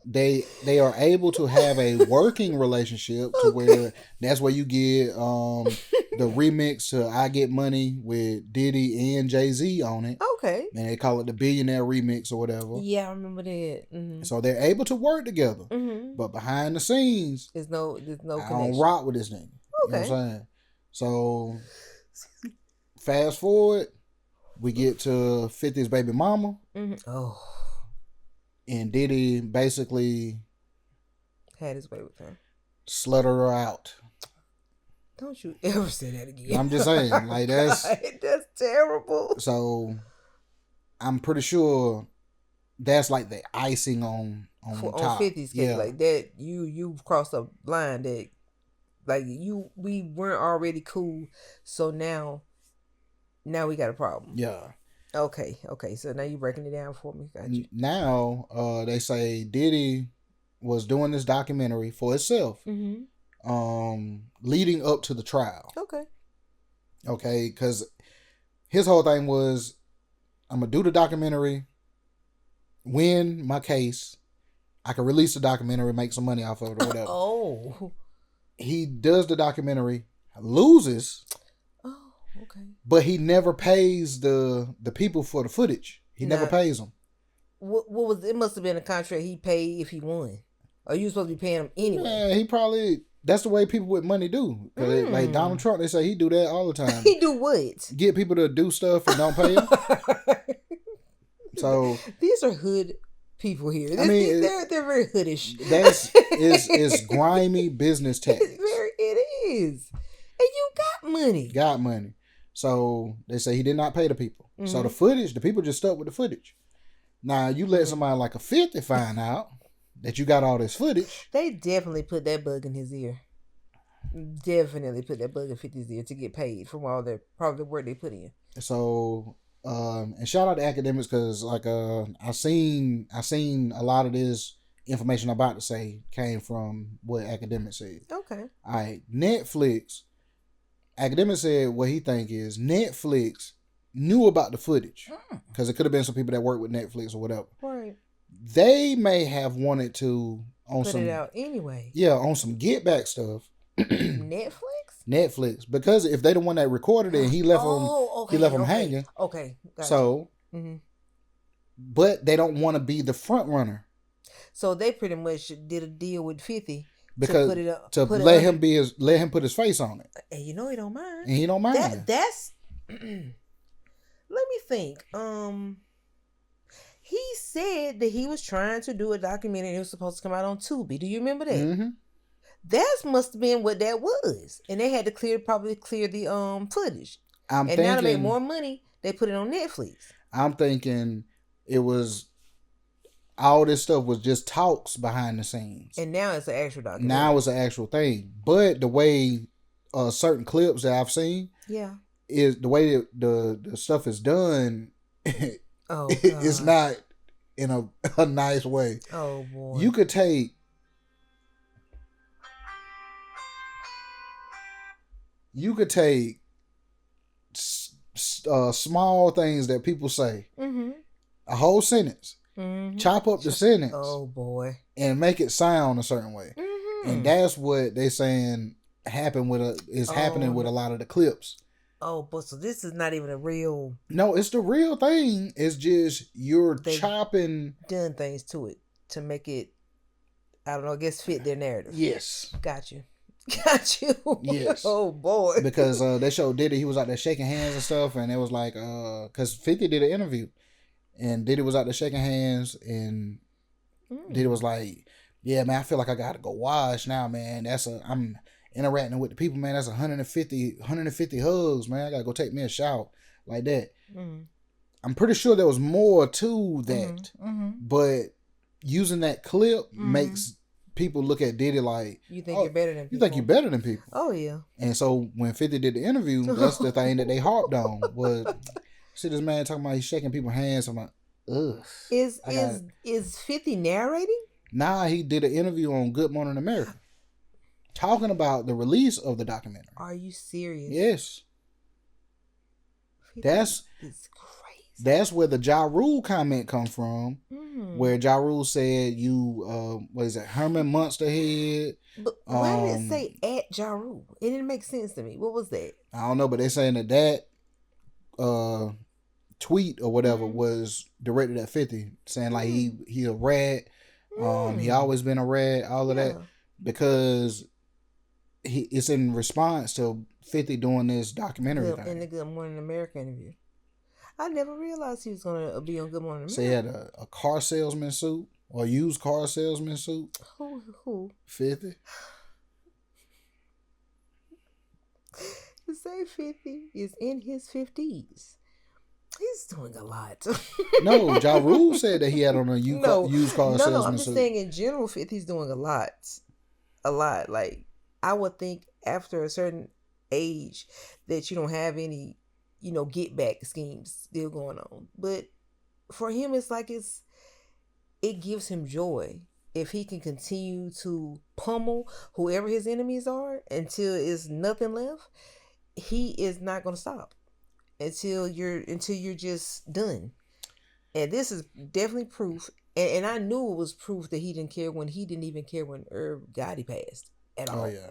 They are able to have a working relationship to where that's where you get the remix to I Get Money with Diddy and Jay-Z on it. Okay. And they call it the Billionaire Remix or whatever. Yeah, I remember that. Mm-hmm. So they're able to work together. Mm-hmm. But behind the scenes, there's no I connection. don't rock with this nigga. Okay. You know what I'm saying? So fast forward, we get to 50's baby mama. Mm-hmm. Oh. And Diddy basically had his way with her. Sluttered her out. Don't you ever say that again. I'm just saying, like that's terrible. So I'm pretty sure that's like the icing on top. On 50's case, like that you've crossed a line that like we weren't already cool, so now we got a problem. Yeah. Okay. So now you're breaking it down for me. Got you. Now, they say Diddy was doing this documentary for himself. Mm-hmm. leading up to the trial. Okay. Okay, because his whole thing was, I'm gonna do the documentary, win my case, I can release the documentary, make some money off of it or whatever. Oh. He does the documentary, loses. Oh, okay. But he never pays the people for the footage. He never pays them. What was it? Must have been a contract he paid if he won. Or you supposed to be paying him anyway? Yeah, he probably. That's the way people with money do. Like Donald Trump, they say he do that all the time. He do what? Get people to do stuff and don't pay them. So these are hood people here. I mean, they're very hoodish. It's grimy business tactics. It is. And you got money. Got money. So they say he did not pay the people. Mm-hmm. So the footage, the people just stuck with the footage. Now you let somebody like a 50 find out that you got all this footage. They definitely put that bug in his ear. Definitely put that bug in 50's ear to get paid from all their probably the work they put in. So and shout out to academics, because like I seen a lot of this information I'm about to say came from what academics said. Okay. All right, Netflix. Academic said what he think is Netflix knew about the footage because it could have been some people that work with Netflix or whatever. Right. They may have wanted to put it out anyway. Yeah, on some get back stuff. Netflix, because if they the one that recorded it and he left them hanging. Okay. Gotcha. So, but they don't want to be the front runner. So they pretty much did a deal with 50 because to let him put his face on it. And you know he don't mind. And he don't mind. That's let me think. He said that he was trying to do a documentary and it was supposed to come out on Tubi. Do you remember that? Mm-hmm. That must have been what that was. And they had to probably clear the footage. Now to make more money, they put it on Netflix. I'm thinking it was all this stuff was just talks behind the scenes. And now it's an actual documentary. Now it's an actual thing. But the way certain clips that I've seen, is the way the stuff is done. It's not in a nice way. Oh boy! You could take small things that people say, a whole sentence, chop up the sentence. Oh boy! And make it sound a certain way, and that's what they saying happening with a lot of the clips. Oh, but so this is not even a real... No, it's the real thing. It's just chopping... done things to it to make it, I don't know, I guess fit their narrative. Yes. Got you. Yes. Oh, boy. Because they showed Diddy, he was out there shaking hands and stuff, and it was like, because 50 did an interview, and Diddy was out there shaking hands, and Diddy was like, yeah, man, I feel like I gotta go wash now, man. I'm interacting with the people, man. That's 150 hugs, man. I gotta go take me a shower like that. I'm pretty sure there was more to that, but using that clip makes people look at Diddy like, you think you're better than people. You think you're better than people. Oh yeah. And so when 50 did the interview, that's the thing that they harped on was, see this man talking about he's shaking people's hands. I'm like, ugh. Is 50 narrating? Nah, he did an interview on Good Morning America, talking about the release of the documentary. Are you serious? Yes. It's crazy. That's where the Ja Rule comment comes from, where Ja Rule said what is it, Herman Munsterhead. But why did it say at Ja Rule? It didn't make sense to me. What was that? I don't know, but they're saying that tweet or whatever was directed at 50, saying like he a rat. He always been a rat, all of that, because it's in response to 50 doing this documentary thing. In the Good Morning America interview. I never realized he was going to be on Good Morning America. So he had a car salesman suit, or used car salesman suit. Who? 50. To say 50 is in his 50s. He's doing a lot. No, Ja Rule said that he had on a used car salesman suit. No, I'm just saying in general, 50's doing a lot. A lot. Like, I would think after a certain age that you don't have any, get back schemes still going on. But for him, it's like it gives him joy if he can continue to pummel whoever his enemies are until it's nothing left, he is not going to stop until you're just done. And this is definitely proof. And I knew it was proof that he didn't care when he didn't even care when Herb Gotti passed at all. Oh yeah.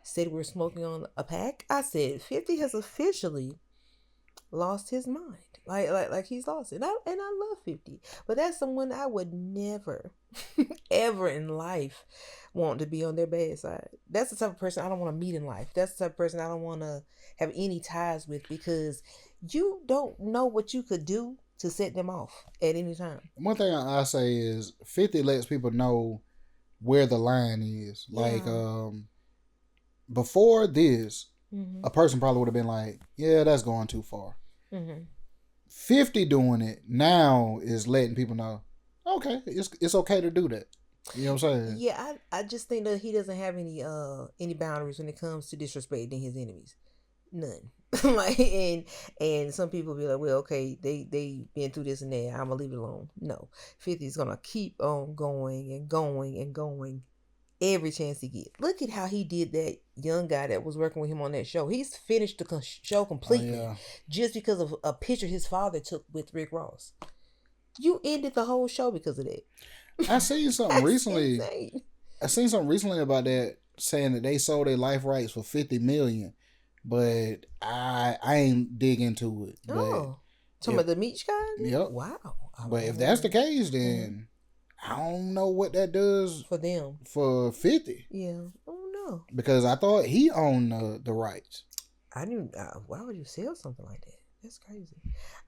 Said we're smoking on a pack. I said 50 has officially lost his mind. Like he's lost it. And I love 50. But that's someone I would never, ever in life want to be on their bad side. That's the type of person I don't want to meet in life. That's the type of person I don't want to have any ties with, because you don't know what you could do to set them off at any time. One thing I say is 50 lets people know where the line is. Yeah. Like, before this, a person probably would have been like, yeah, that's going too far. 50 doing it now is letting people know, okay, it's okay to do that. You know what I'm saying? Yeah, I just think that he doesn't have any boundaries when it comes to disrespecting his enemies. None. Like, and some people be like, well, okay, they been through this and that, I'm gonna leave it alone. No, 50 is gonna keep on going and going and going every chance he get. Look at how he did that young guy that was working with him on that show. He's finished the show completely just because of a picture his father took with Rick Ross. You ended the whole show because of that. I seen something recently. Insane. I seen something recently about that, saying that they sold their life rights for $50 million, but I ain't dig into it. Oh, talking about the Meech guy? Yep. Wow. But if that's the case, then I don't know what that does for them. For 50. Yeah. I don't know. Because I thought he owned the rights. I knew. Why would you sell something like that? That's crazy.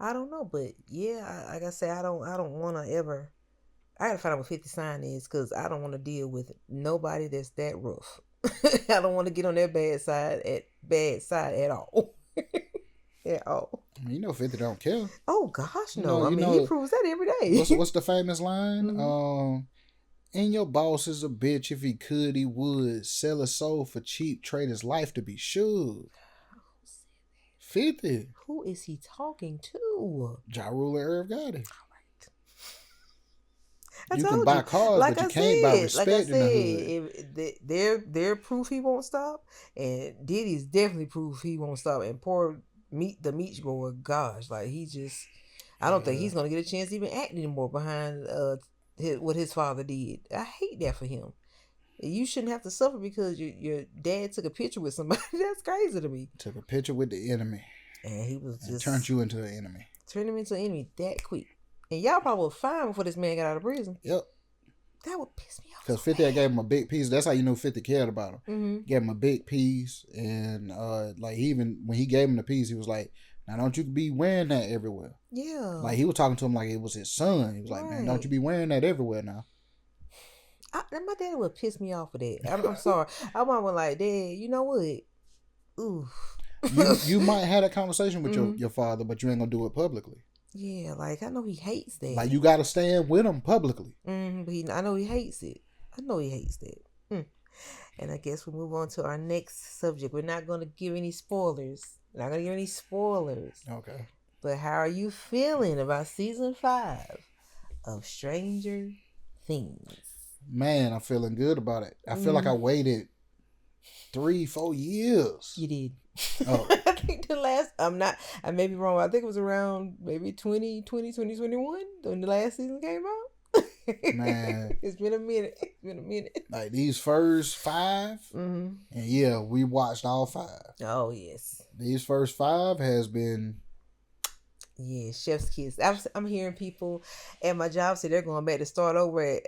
I don't know, but yeah, like I say, I don't want to ever. I gotta find out what 50 sign is, because I don't want to deal with nobody that's that rough. I don't want to get on their bad side at all. At all. You know 50 don't care. Oh gosh, no. He proves that every day. What's the famous line? And your boss is a bitch. If he could, he would sell his soul for cheap, trade his life to be sure. 50. Who is he talking to? Ja Rule and Irv Gotti. I you can buy cars, but you can't buy respect in the hood. They're proof he won't stop, and Diddy's definitely proof he won't stop. And poor the Meech boy, gosh, like he just, I don't think he's gonna get a chance to even act anymore behind what his father did. I hate that for him. You shouldn't have to suffer because your dad took a picture with somebody. That's crazy to me. Took a picture with the enemy, and he was just turned you into an enemy. Turned him into an enemy that quick. And y'all probably were fine before this man got out of prison. Yep. That would piss me off. Because 50 gave him a big piece. That's how you knew 50 cared about him. Gave him a big piece. And like even when he gave him the piece, he was like, now don't you be wearing that everywhere. Yeah. Like he was talking to him like it was his son. He was like, man, don't you be wearing that everywhere now. My daddy would piss me off for that. I'm sorry. I might be like, Dad, you know what? Ooh. you might have a conversation with your father, but you ain't going to do it publicly. Yeah, like I know he hates that. Like you got to stand with him publicly. But I know he hates it. I know he hates that. And I guess we'll move on to our next subject. We're not going to give any spoilers. We're not going to give any spoilers. Okay. But how are you feeling about season 5 of Stranger Things? Man, I'm feeling good about it. I feel like I waited 3-4 years. You did. Oh. I think I may be wrong. I think it was around maybe 2021 when the last season came out. Man. It's been a minute. Like these first 5. And yeah, we watched all 5. Oh, yes. These first 5 has been... Yeah, chef's kiss. I'm hearing people at my job say they're going back to start over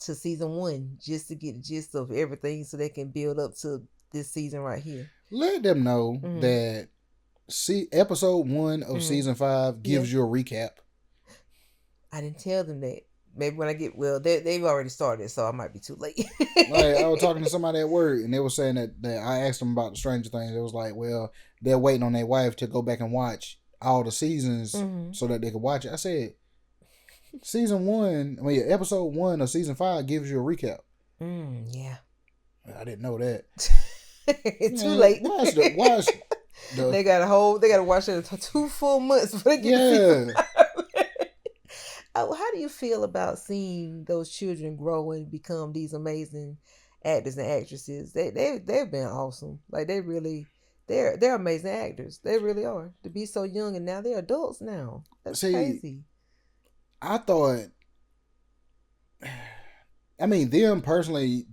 to season 1 just to get the gist of everything so they can build up to this season right here. Let them know that episode 1 of season 5 gives you a recap. I didn't tell them that. Maybe when I get they've already started, so I might be too late. Like I was talking to somebody at work, and they were saying that I asked them about the Stranger Things. It was like, well, they're waiting on their wife to go back and watch all the seasons so that they could watch it. I said, episode 1 of season 5 gives you a recap. Yeah. I didn't know that. It's too late. Watch they gotta watch it 2 full months before they get to season 5. how do you feel about seeing those children grow and become these amazing actors and actresses? They've been awesome. Like they're amazing actors. They really are. To be so young and now they're adults now. That's crazy. I thought, I mean, them personally,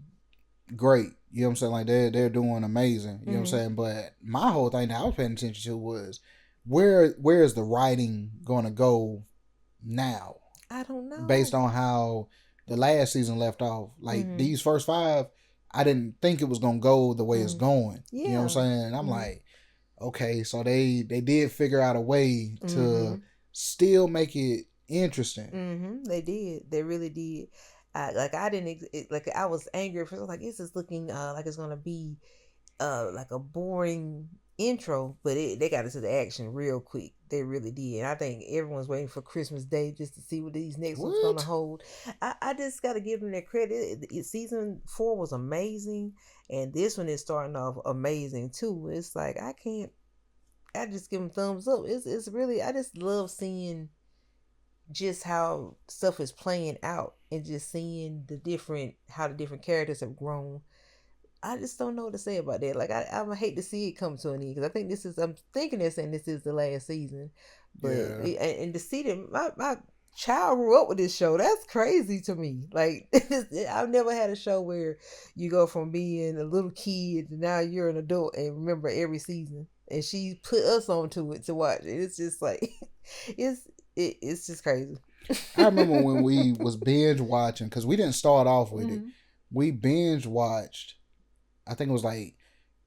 great. You know what I'm saying? Like they're doing amazing. You know what I'm saying? But my whole thing that I was paying attention to was where is the writing gonna go now? I don't know. Based on how the last season left off. Like these first 5, I didn't think it was gonna go the way it's going. Yeah. You know what I'm saying? And I'm like, okay, so they did figure out a way to still make it interesting. They did. They really did. I was angry because I was like, this is looking like it's gonna be like a boring intro, but they got into the action real quick. They really did. And I think everyone's waiting for Christmas Day just to see what these next ones gonna hold. I just gotta give them their credit. Season 4 was amazing, and this one is starting off amazing too. It's like I just give them thumbs up. It's really, I just love seeing just how stuff is playing out and just seeing how the different characters have grown. I just don't know what to say about that. Like I would hate to see it come to an end, because I think I'm thinking they're saying this is the last season, but and to see that my child grew up with this show, that's crazy to me. Like I've never had a show where you go from being a little kid to now you're an adult and remember every season. And she put us onto it to watch it. It's just like it's just crazy. I remember when we was binge watching, because we didn't start off with it. We binge watched. I think it was like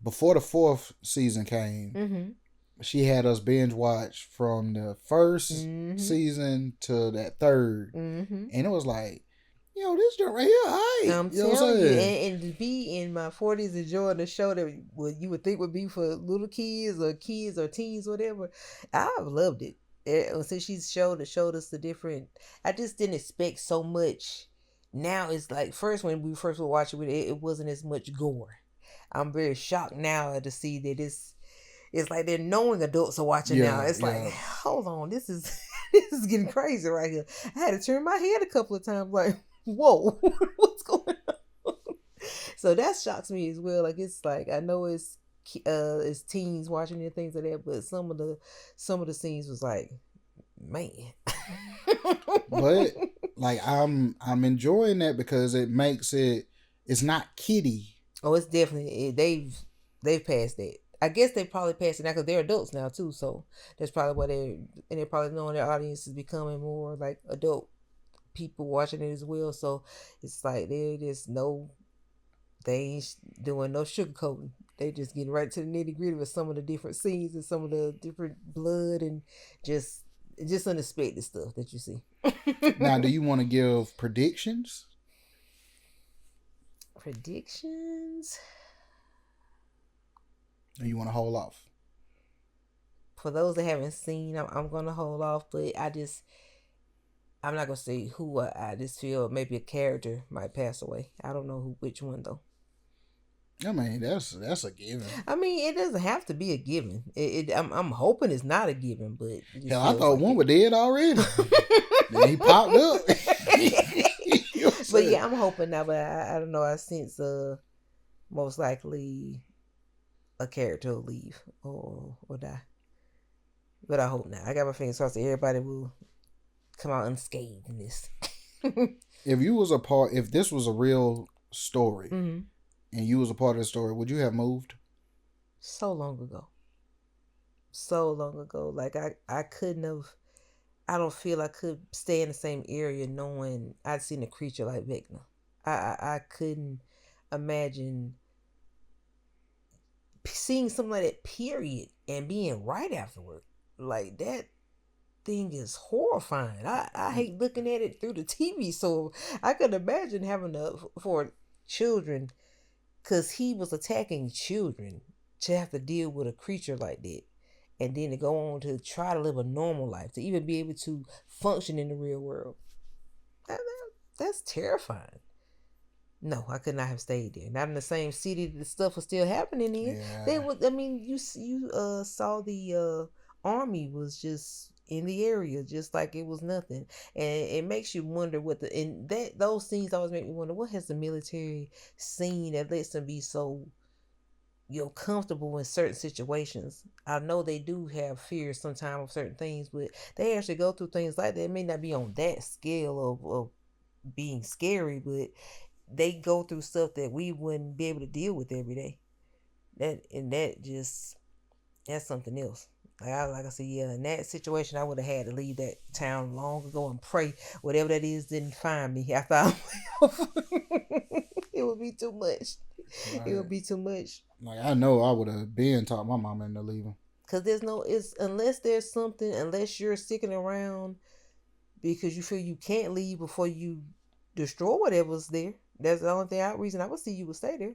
before the 4th season came. She had us binge watch from the first season to that 3rd, and it was like, yo, this joint right here, hype. I'm telling you, and to be in my 40s enjoying a show that you would think would be for little kids or teens, whatever, I've loved it. Since she's showed us the different, I just didn't expect so much. Now it's like, first when we first were watching it wasn't as much gore. I'm very shocked now to see that it's like they're knowing adults are watching now. It's like, hold on, this is getting crazy right here. I had to turn my head a couple of times, like, whoa, what's going on? So that shocks me as well. Like, it's like, I know it's teens watching and things like that, but some of the scenes was like, man. But like I'm enjoying that because it makes it's not kiddie. Oh, it's definitely, they've passed that. I guess they probably passed it now because they're adults now too. So that's probably why they're probably knowing their audience is becoming more like adult people watching it as well. So it's like they ain't doing no sugarcoating. They just getting right to the nitty gritty with some of the different scenes and some of the different blood and just unexpected stuff that you see. Now, do you want to give predictions? Predictions? Or you want to hold off? For those that haven't seen, I'm going to hold off, but I'm not going to say who. I just feel maybe a character might pass away. I don't know which one though. I mean, that's a given. I mean, it doesn't have to be a given. I'm hoping it's not a given, but hell, I thought one was dead already. Then he popped up. You know, but yeah, I'm hoping now. But I don't know. I sense most likely a character will leave or die. But I hope not. I got my fingers crossed that everybody will come out unscathed in this. If this was a real story, mm-hmm. and you was a part of the story, would you have moved? So long ago. Like I couldn't have. I don't feel I could stay in the same area knowing I'd seen a creature like Vecna. I couldn't imagine seeing something like that, period, and being right afterward. Like, that thing is horrifying. I hate looking at it through the TV, so I could imagine having for children, because he was attacking children, to have to deal with a creature like that. And then to go on to try to live a normal life, to even be able to function in the real world. That's terrifying. No, I could not have stayed there. Not in the same city that the stuff was still happening in. Yeah. You saw the army was just in the area just like it was nothing. And it makes you wonder those scenes always make me wonder, what has the military seen that lets them be so comfortable in certain situations. I know they do have fears sometimes of certain things, but they actually go through things like that. It may not be on that scale of being scary, but they go through stuff that we wouldn't be able to deal with every day. That's something else. Like I said, yeah, in that situation, I would have had to leave that town long ago and pray whatever that is didn't find me after I left. It would be too much. Right. It would be too much. Like, I know I would have been taught my mama into leaving. Because unless you're sticking around because you feel you can't leave before you destroy whatever's there. That's the only reason I would see you would stay there.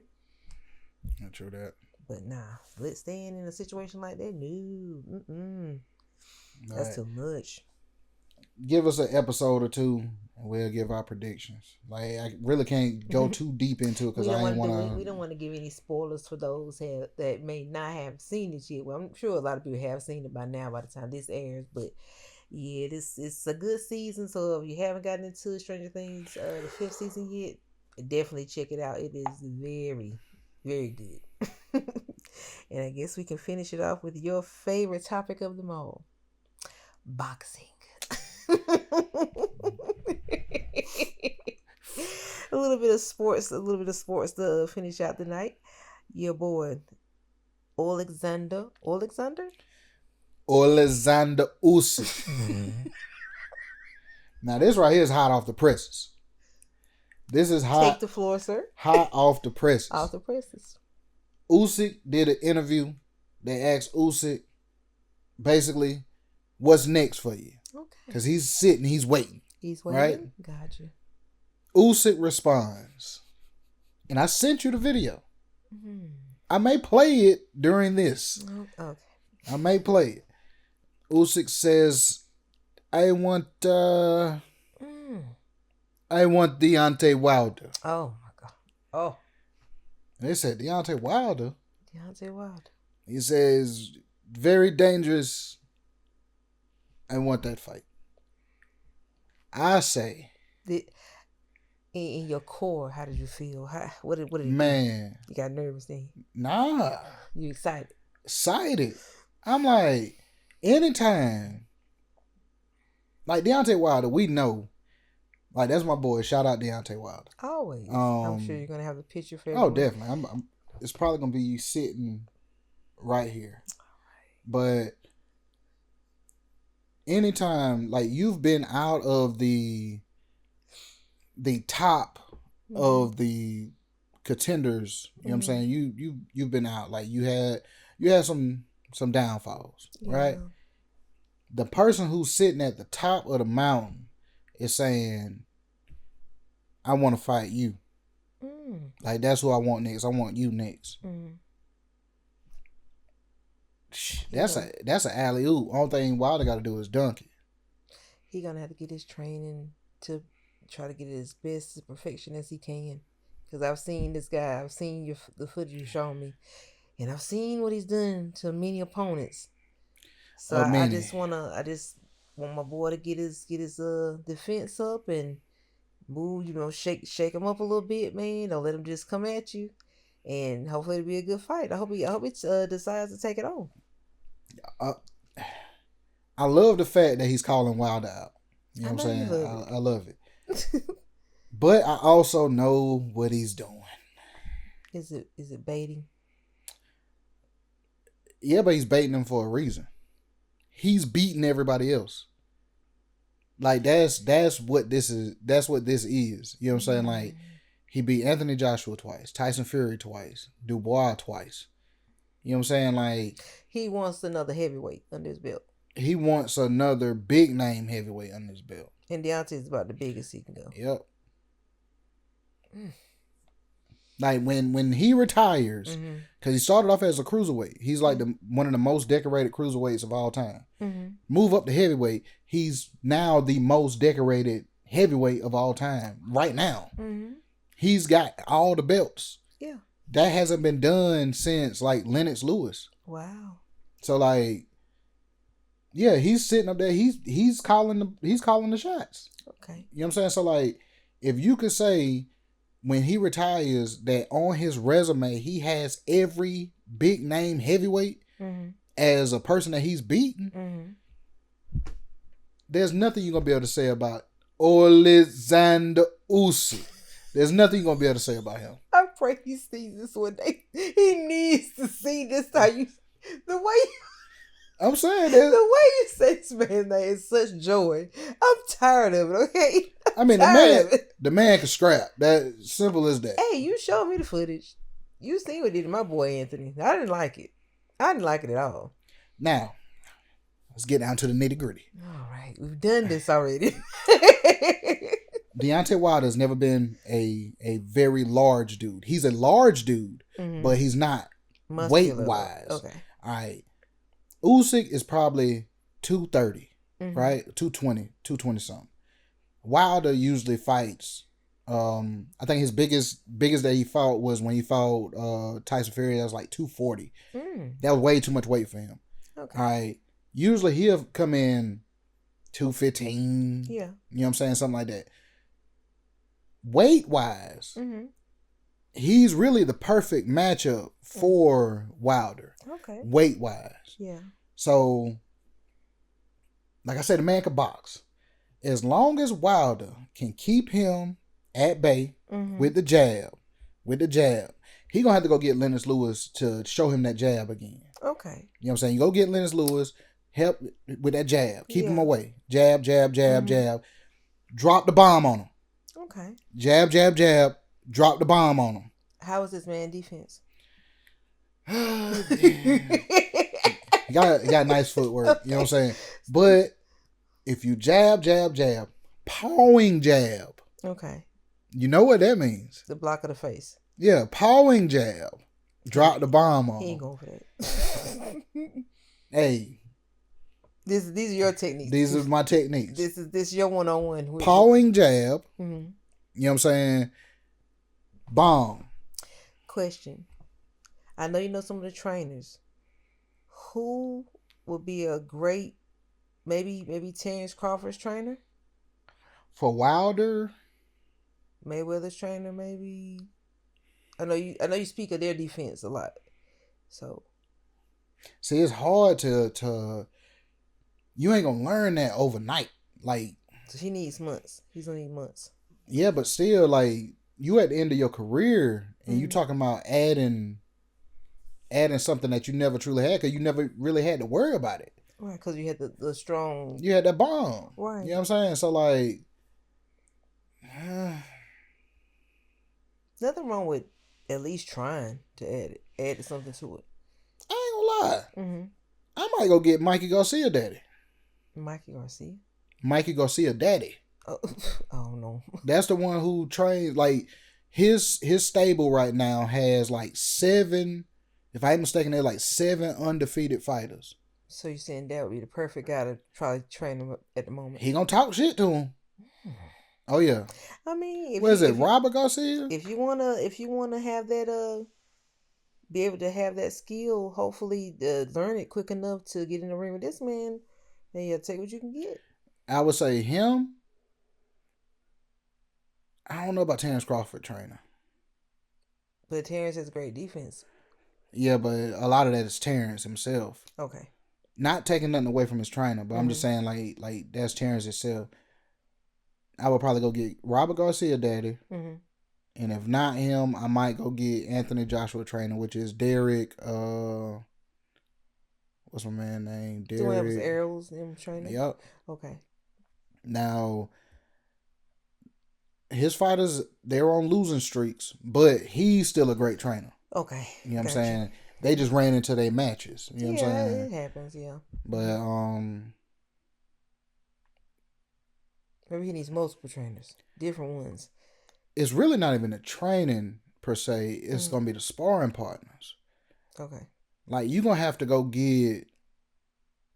Not true that. But nah, staying in a situation like that, no. That's too much. Give us an episode or two, and we'll give our predictions. Like, I really can't go too deep into it because I ain't want to. We don't want to give any spoilers for those that may not have seen it yet. Well, I'm sure a lot of people have seen it by now by the time this airs. But yeah, it's a good season. So if you haven't gotten into Stranger Things, the 5th season yet, definitely check it out. It is very, very good. And I guess we can finish it off with your favorite topic of them all: boxing. A little bit of sports to finish out the night. Your boy Alexander Usyk. Now this right here is hot off the presses. This is hot. Take the floor, sir. Hot off the presses. Off the presses. Usyk did an interview. They asked Usyk basically, what's next for you? Okay. Because he's sitting, he's waiting. He's waiting. Right? Gotcha. Usyk responds, and I sent you the video. Mm-hmm. I may play it during this. Okay. I may play it. Usyk says, I want Deontay Wilder. Oh my God. Oh. They said Deontay Wilder. Wilder. He says, very dangerous. I want that fight. I say. In your core, how did you feel? What did you Man. You got nervous then? Nah. You excited? Excited. I'm like, anytime. Like Deontay Wilder, we know. Like, that's my boy. Shout out Deontay Wilder. Always. I'm sure you're going to have the picture for everyone. Oh, definitely. It's probably going to be you sitting right here. But anytime, like, you've been out of the top of the contenders, you know what I'm saying? You've been out. Like, you had some downfalls, right? The person who's sitting at the top of the mountain is saying, I want to fight you. Like, that's who I want next. I want you next. That's an alley-oop. Only thing Wilder got to do is dunk it. He gonna have to get his training to try to get it as best as perfection as he can. Because I've seen this guy. I've seen the footage you showed me, and I've seen what he's done to many opponents. So I just want my boy to get his defense up and move, shake him up a little bit, man. Don't let him just come at you, and hopefully it'll be a good fight. I hope he decides to take it on. I love the fact that he's calling Wilder out. You know what I'm saying? I love it. But I also know what he's doing. Is it baiting? Yeah, but he's baiting them for a reason. He's beating everybody else. Like, that's what this is. That's what this is. You know what I'm saying? Like, he beat Anthony Joshua twice, Tyson Fury twice, Dubois twice. You know what I'm saying? Like, he wants another heavyweight under his belt. He wants another big name heavyweight under his belt. And Deontay's about the biggest he can go. Yep. Like, when he retires, because he started off as a cruiserweight. He's like one of the most decorated cruiserweights of all time. Move up to heavyweight. He's now the most decorated heavyweight of all time right now. He's got all the belts. Yeah. That hasn't been done since, like, Lennox Lewis. Wow. So, like, Yeah, he's sitting up there. He's calling the shots. Okay. You know what I'm saying? So like, if you could say when he retires that on his resume he has every big name heavyweight as a person that he's beaten, there's nothing you're gonna be able to say about Alexander Usyk. There's nothing you're gonna be able to say about him. I pray he sees this one day. He needs to see this. How you, the way you, I'm saying that. the way you say this man name is such joy. I'm tired of it. Okay. I mean, the man can scrap. That simple as that. Hey, you showed me the footage. You seen what he did to my boy Anthony. I didn't like it. I didn't like it at all. Now, let's get down to the nitty gritty. All right, we've done this already. Deontay Wilder's never been a very large dude. He's a large dude, but he's not weight wise. Okay. All right. Usyk is probably 230, right? 220 something. Wilder usually fights. I think his biggest that he fought was when he fought Tyson Fury. That was like 240. That was way too much weight for him. Okay. All right. Usually he'll come in 215. Yeah. You know what I'm saying? Something like that. Weight wise, he's really the perfect matchup for Wilder. Okay. Weight wise. Yeah. So, like I said, the man can box. As long as Wilder can keep him at bay with the jab, he gonna have to go get Lennox Lewis to show him that jab again. Okay. You know what I'm saying? You go get Lennox Lewis, help with that jab, keep him away. Jab, jab, jab, jab. Drop the bomb on him. Okay. Jab, jab, jab. Drop the bomb on him. How is this man defense? He got nice footwork. You know what I'm saying? But if you jab, jab, jab, pawing jab. Okay. You know what that means? The block of the face. Yeah, pawing jab. Drop the bomb on him. He ain't going for that. Hey. These are your techniques. These are my techniques. This is your one-on-one. Pawing jab. You know what I'm saying? Bomb. Question. I know you know some of the trainers. Who would be a great, maybe Terrence Crawford's trainer? For Wilder? Mayweather's trainer, maybe. I know you speak of their defense a lot. So. See, it's hard to you ain't gonna learn that overnight. Like, so he needs months. He's gonna need months. Yeah, but still, like, you at the end of your career and you talking about adding something that you never truly had because you never really had to worry about it. Right, because you had the strong. You had that bomb. Right. You know what I'm saying? So, like, nothing wrong with at least trying to add something to it. I ain't gonna lie. I might go get Mikey Garcia daddy. Mikey Garcia? Mikey Garcia daddy. Oh no. That's the one who trains, like, his stable right now has like 7, if I ain't mistaken, they're like 7 undefeated fighters. So you're saying that would be the perfect guy to try to train him at the moment? He gonna talk shit to him. Oh yeah. I mean, Robert Garcia? If you wanna have that be able to have that skill, hopefully learn it quick enough to get in the ring with this man, then you take what you can get. I would say him. I don't know about Terrence Crawford trainer. But Terrence has great defense. Yeah, but a lot of that is Terrence himself. Okay. Not taking nothing away from his trainer, but I'm just saying like that's Terrence himself. I would probably go get Robert Garcia daddy. And if not him, I might go get Anthony Joshua trainer, which is Derek. What's my man name? Derek. The one that was Errol's trainer? Yep. Okay. Now, his fighters, they're on losing streaks, but he's still a great trainer. Okay. You know what I'm saying? They just ran into their matches. You know what I'm saying? It happens, yeah. But, maybe he needs multiple trainers. Different ones. It's really not even the training, per se. It's going to be the sparring partners. Okay. Like, you're going to have to go get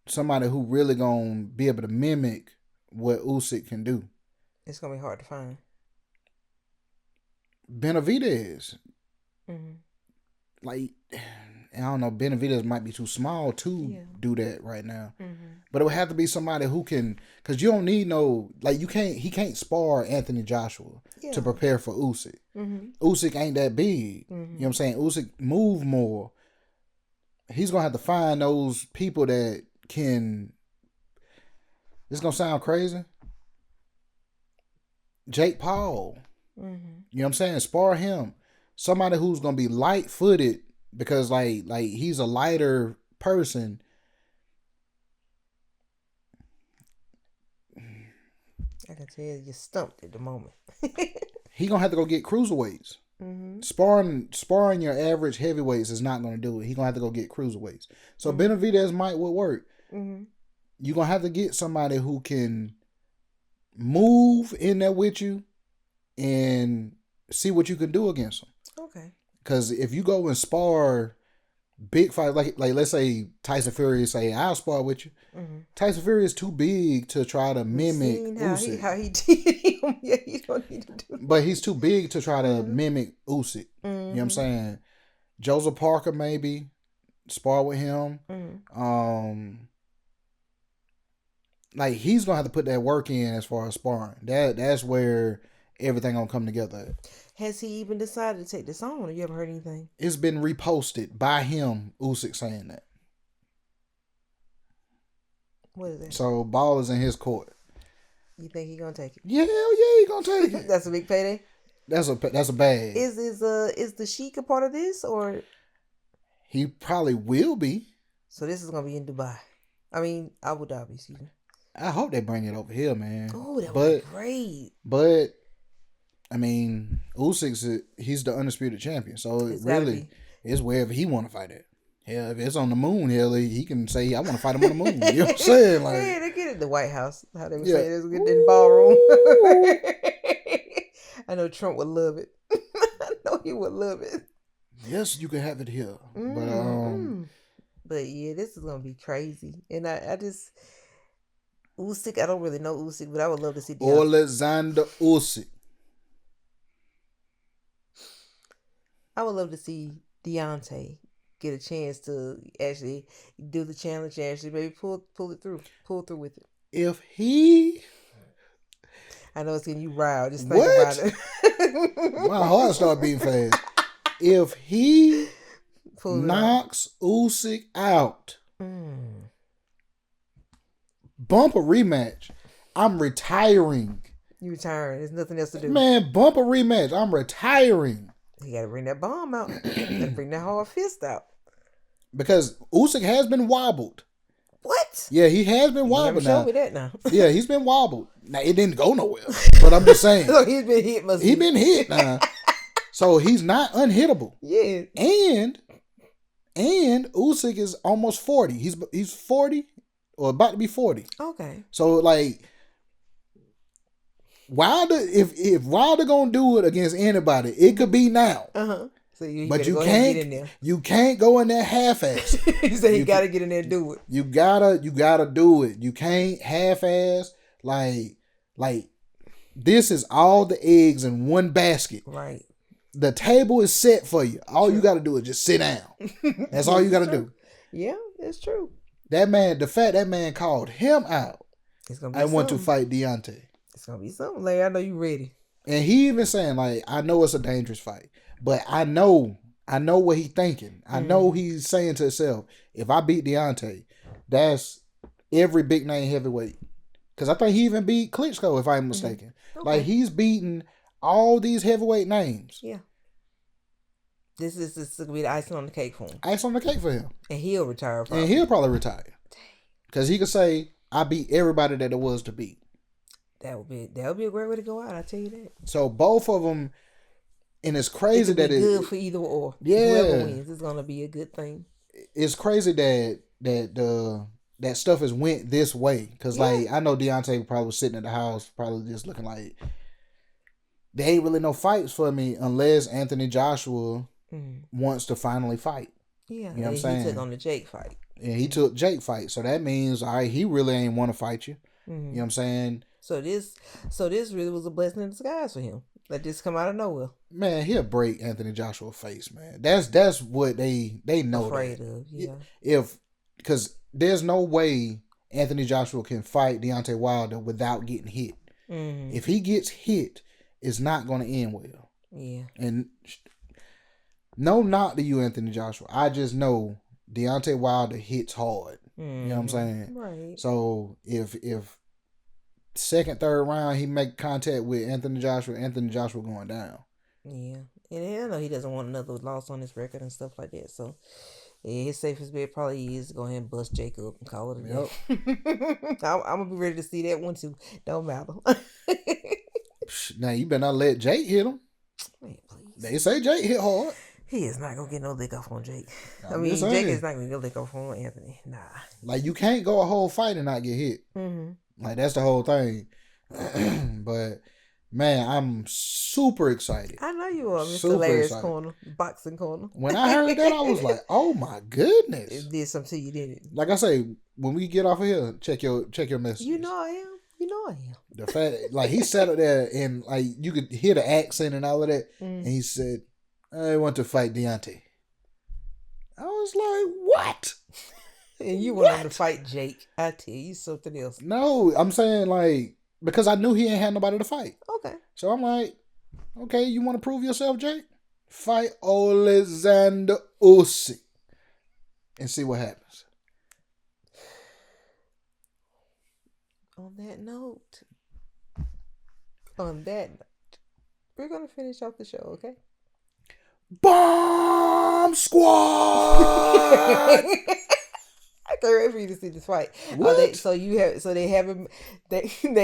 somebody who really going to be able to mimic what Usyk can do. It's going to be hard to find. Benavidez. Like, I don't know, Benavidez might be too small to do that right now. But it would have to be somebody who can, because you don't need no, like he can't spar Anthony Joshua to prepare for Usyk. Usyk ain't that big. You know what I'm saying? Usyk move more. He's going to have to find those people that can, this is going to sound crazy, Jake Paul. You know what I'm saying? Spar him. Somebody who's going to be light-footed because like he's a lighter person. I can tell you're stumped at the moment. He going to have to go get cruiserweights. Sparring your average heavyweights is not going to do it. He going to have to go get cruiserweights. So Benavidez would work. You're going to have to get somebody who can move in there with you and see what you can do against them. Okay. Because if you go and spar big fights, like let's say Tyson Fury say, I'll spar with you. Tyson Fury is too big to try to mimic Usyk. How he did him. Yeah, you don't need to do that. But he's too big to try to mimic Usyk. You know what I'm saying? Joseph Parker maybe spar with him. Like he's gonna have to put that work in as far as sparring. That's where everything gonna come together. Has he even decided to take this on? Have you ever heard anything? It's been reposted by him, Usyk saying that. What is that? So ball is in his court. You think he gonna take it? Yeah, hell yeah, he gonna take it. That's a big payday. That's a bag. Is the Sheik a part of this, or he probably will be? So this is gonna be in Dubai. I mean Abu Dhabi. Excuse me. I hope they bring it over here, man. Oh, that would be great. But I mean, Usyk's he's the undisputed champion, so it's really it's wherever he want to fight at. Hell, if it's on the moon, hell, he can say, I want to fight him on the moon. You know what I'm saying? Like, yeah, they get it in the White House. How they would say it is get in the ballroom. I know Trump would love it. I know he would love it. Yes, you can have it here. But yeah, this is gonna be crazy. And I just Usyk, I don't really know Usyk, but I would love to see Alexander Usyk. I would love to see Deontay get a chance to actually do the challenge, actually maybe pull through with it. If he, I know it's getting you riled. Just think about it. My heart started beating fast. If he knocks Usyk out, bump a rematch, I'm retiring. You retiring? There's nothing else to do. Man, bump a rematch. I'm retiring. You gotta bring that bomb out. And bring that hard fist out. Because Usyk has been wobbled. What? Yeah, he has been wobbled now. Show me that now. Yeah, he's been wobbled. Now, it didn't go nowhere. But I'm just saying. So he's been hit. He's been hit now. So he's not unhittable. Yeah. And Usyk is almost 40. He's 40 or about to be 40. Okay. So, like, Wilder, if Wilder gonna do it against anybody, it could be now. So but you can't get in there. You can't go in there half-ass. He said you gotta get in there and do it. You gotta do it. You can't half-ass. Like this is all the eggs in one basket. Right. The table is set for you. All you gotta do is just sit down. That's all you gotta do. Yeah, it's true. That man, the fact that man called him out. It's gonna be I want to fight Deontay. It's gonna be something, Larry. I know you ready. And he even saying, like, I know it's a dangerous fight, but I know what he's thinking. I know he's saying to himself, if I beat Deontay, that's every big name heavyweight. Because I think he even beat Klitschko, if I'm mistaken. Okay. Like, he's beaten all these heavyweight names. Yeah. This is gonna be the icing on the cake for him. Icing on the cake for him. And he'll retire. Probably. And he'll probably retire. Because he could say, I beat everybody that there was to beat. That would be a great way to go out. I tell you that. So both of them, and it's crazy that it's good for either or. Yeah, whoever wins, it's gonna be a good thing. It's crazy that stuff has went this way because like I know Deontay probably was sitting at the house, probably just looking like there ain't really no fights for me unless Anthony Joshua wants to finally fight. Yeah, you know what I'm saying? He took on the Jake fight. Yeah, he took Jake fight, so that means he really ain't want to fight you. You know what I'm saying? So this really was a blessing in disguise for him. That just come out of nowhere. Man, he'll break Anthony Joshua's face, man. That's what they know. Afraid of, yeah. Because there's no way Anthony Joshua can fight Deontay Wilder without getting hit. Mm-hmm. If he gets hit, it's not going to end well. Yeah. And no knock to you, Anthony Joshua. I just know Deontay Wilder hits hard. Mm-hmm. You know what I'm saying? Right. So if second, third round he make contact with Anthony Joshua going down. Yeah. And I know he doesn't want another loss on his record and stuff like that. So yeah, his safest bet probably is to go ahead and bust Jake up and call it a day. Yep. I'm gonna be ready to see that one too. Don't matter. Now you better not let Jake hit him. Man, please. They say Jake hit hard. He is not gonna get no lick off on Jake. Jake is not gonna get a lick off on Anthony. Nah. Like you can't go a whole fight and not get hit. Mm-hmm. Like that's the whole thing. But man, I'm super excited. I know you are, Mr. Larry's corner, boxing corner. When I heard that, I was like, "Oh my goodness!" It did something to you, didn't it? Like I say, when we get off of here, check your messages. You know I am. You know I am. The fact, like he sat up there and like you could hear the accent and all of that, and he said, "I want to fight Deontay." I was like, "What?" And you want him to fight Jake? I tell you something else. No, I'm saying like because I knew he ain't had nobody to fight. Okay. So I'm like, okay, you want to prove yourself, Jake? Fight Alexander Usyk and see what happens. On that note, we're gonna finish off the show, okay? Bomb Squad. I can't wait for you to see this fight. What? They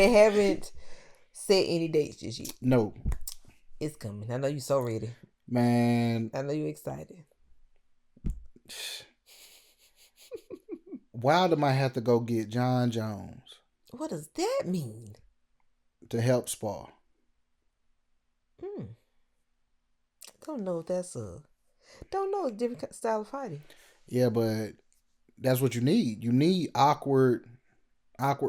haven't set any dates just yet. No. It's coming. I know you're so ready. Man. I know you're excited. Wilder might have to go get John Jones. What does that mean? To help spar. Don't know if that's a different style of fighting. Yeah, but that's what you need. You need awkward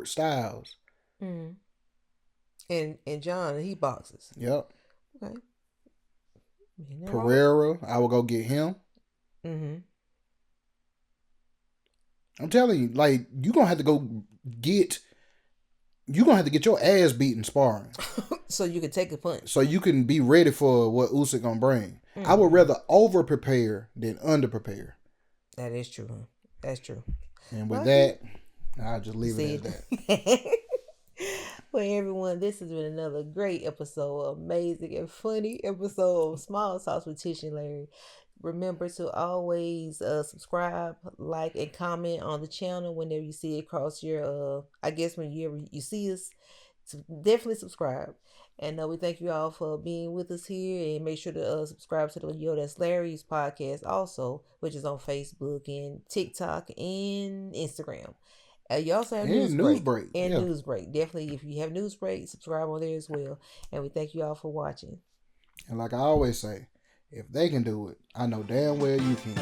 styles. And John, he boxes. Yep. Okay. Pereira, I will go get him. Mm-hmm. I'm telling you, like you're gonna have to get your ass beaten sparring. So you can take a punch. So you can be ready for what Usyk gonna bring. Mm-hmm. I would rather over prepare than under prepare. That is true. Huh? That's true. And with that, I'll just leave it at that. Well, everyone, this has been another great episode, amazing and funny episode of Small Talks with Tish and Larry. Remember to always subscribe, like, and comment on the channel whenever you see it across your, whenever you see us. So definitely subscribe. And we thank you all for being with us here. And make sure to subscribe to the Yo That's Larry's podcast also, which is on Facebook and TikTok and Instagram. You also have Newsbreak. Newsbreak. Definitely, if you have Newsbreak, subscribe on there as well. And we thank you all for watching. And like I always say, if they can do it, I know damn well you can.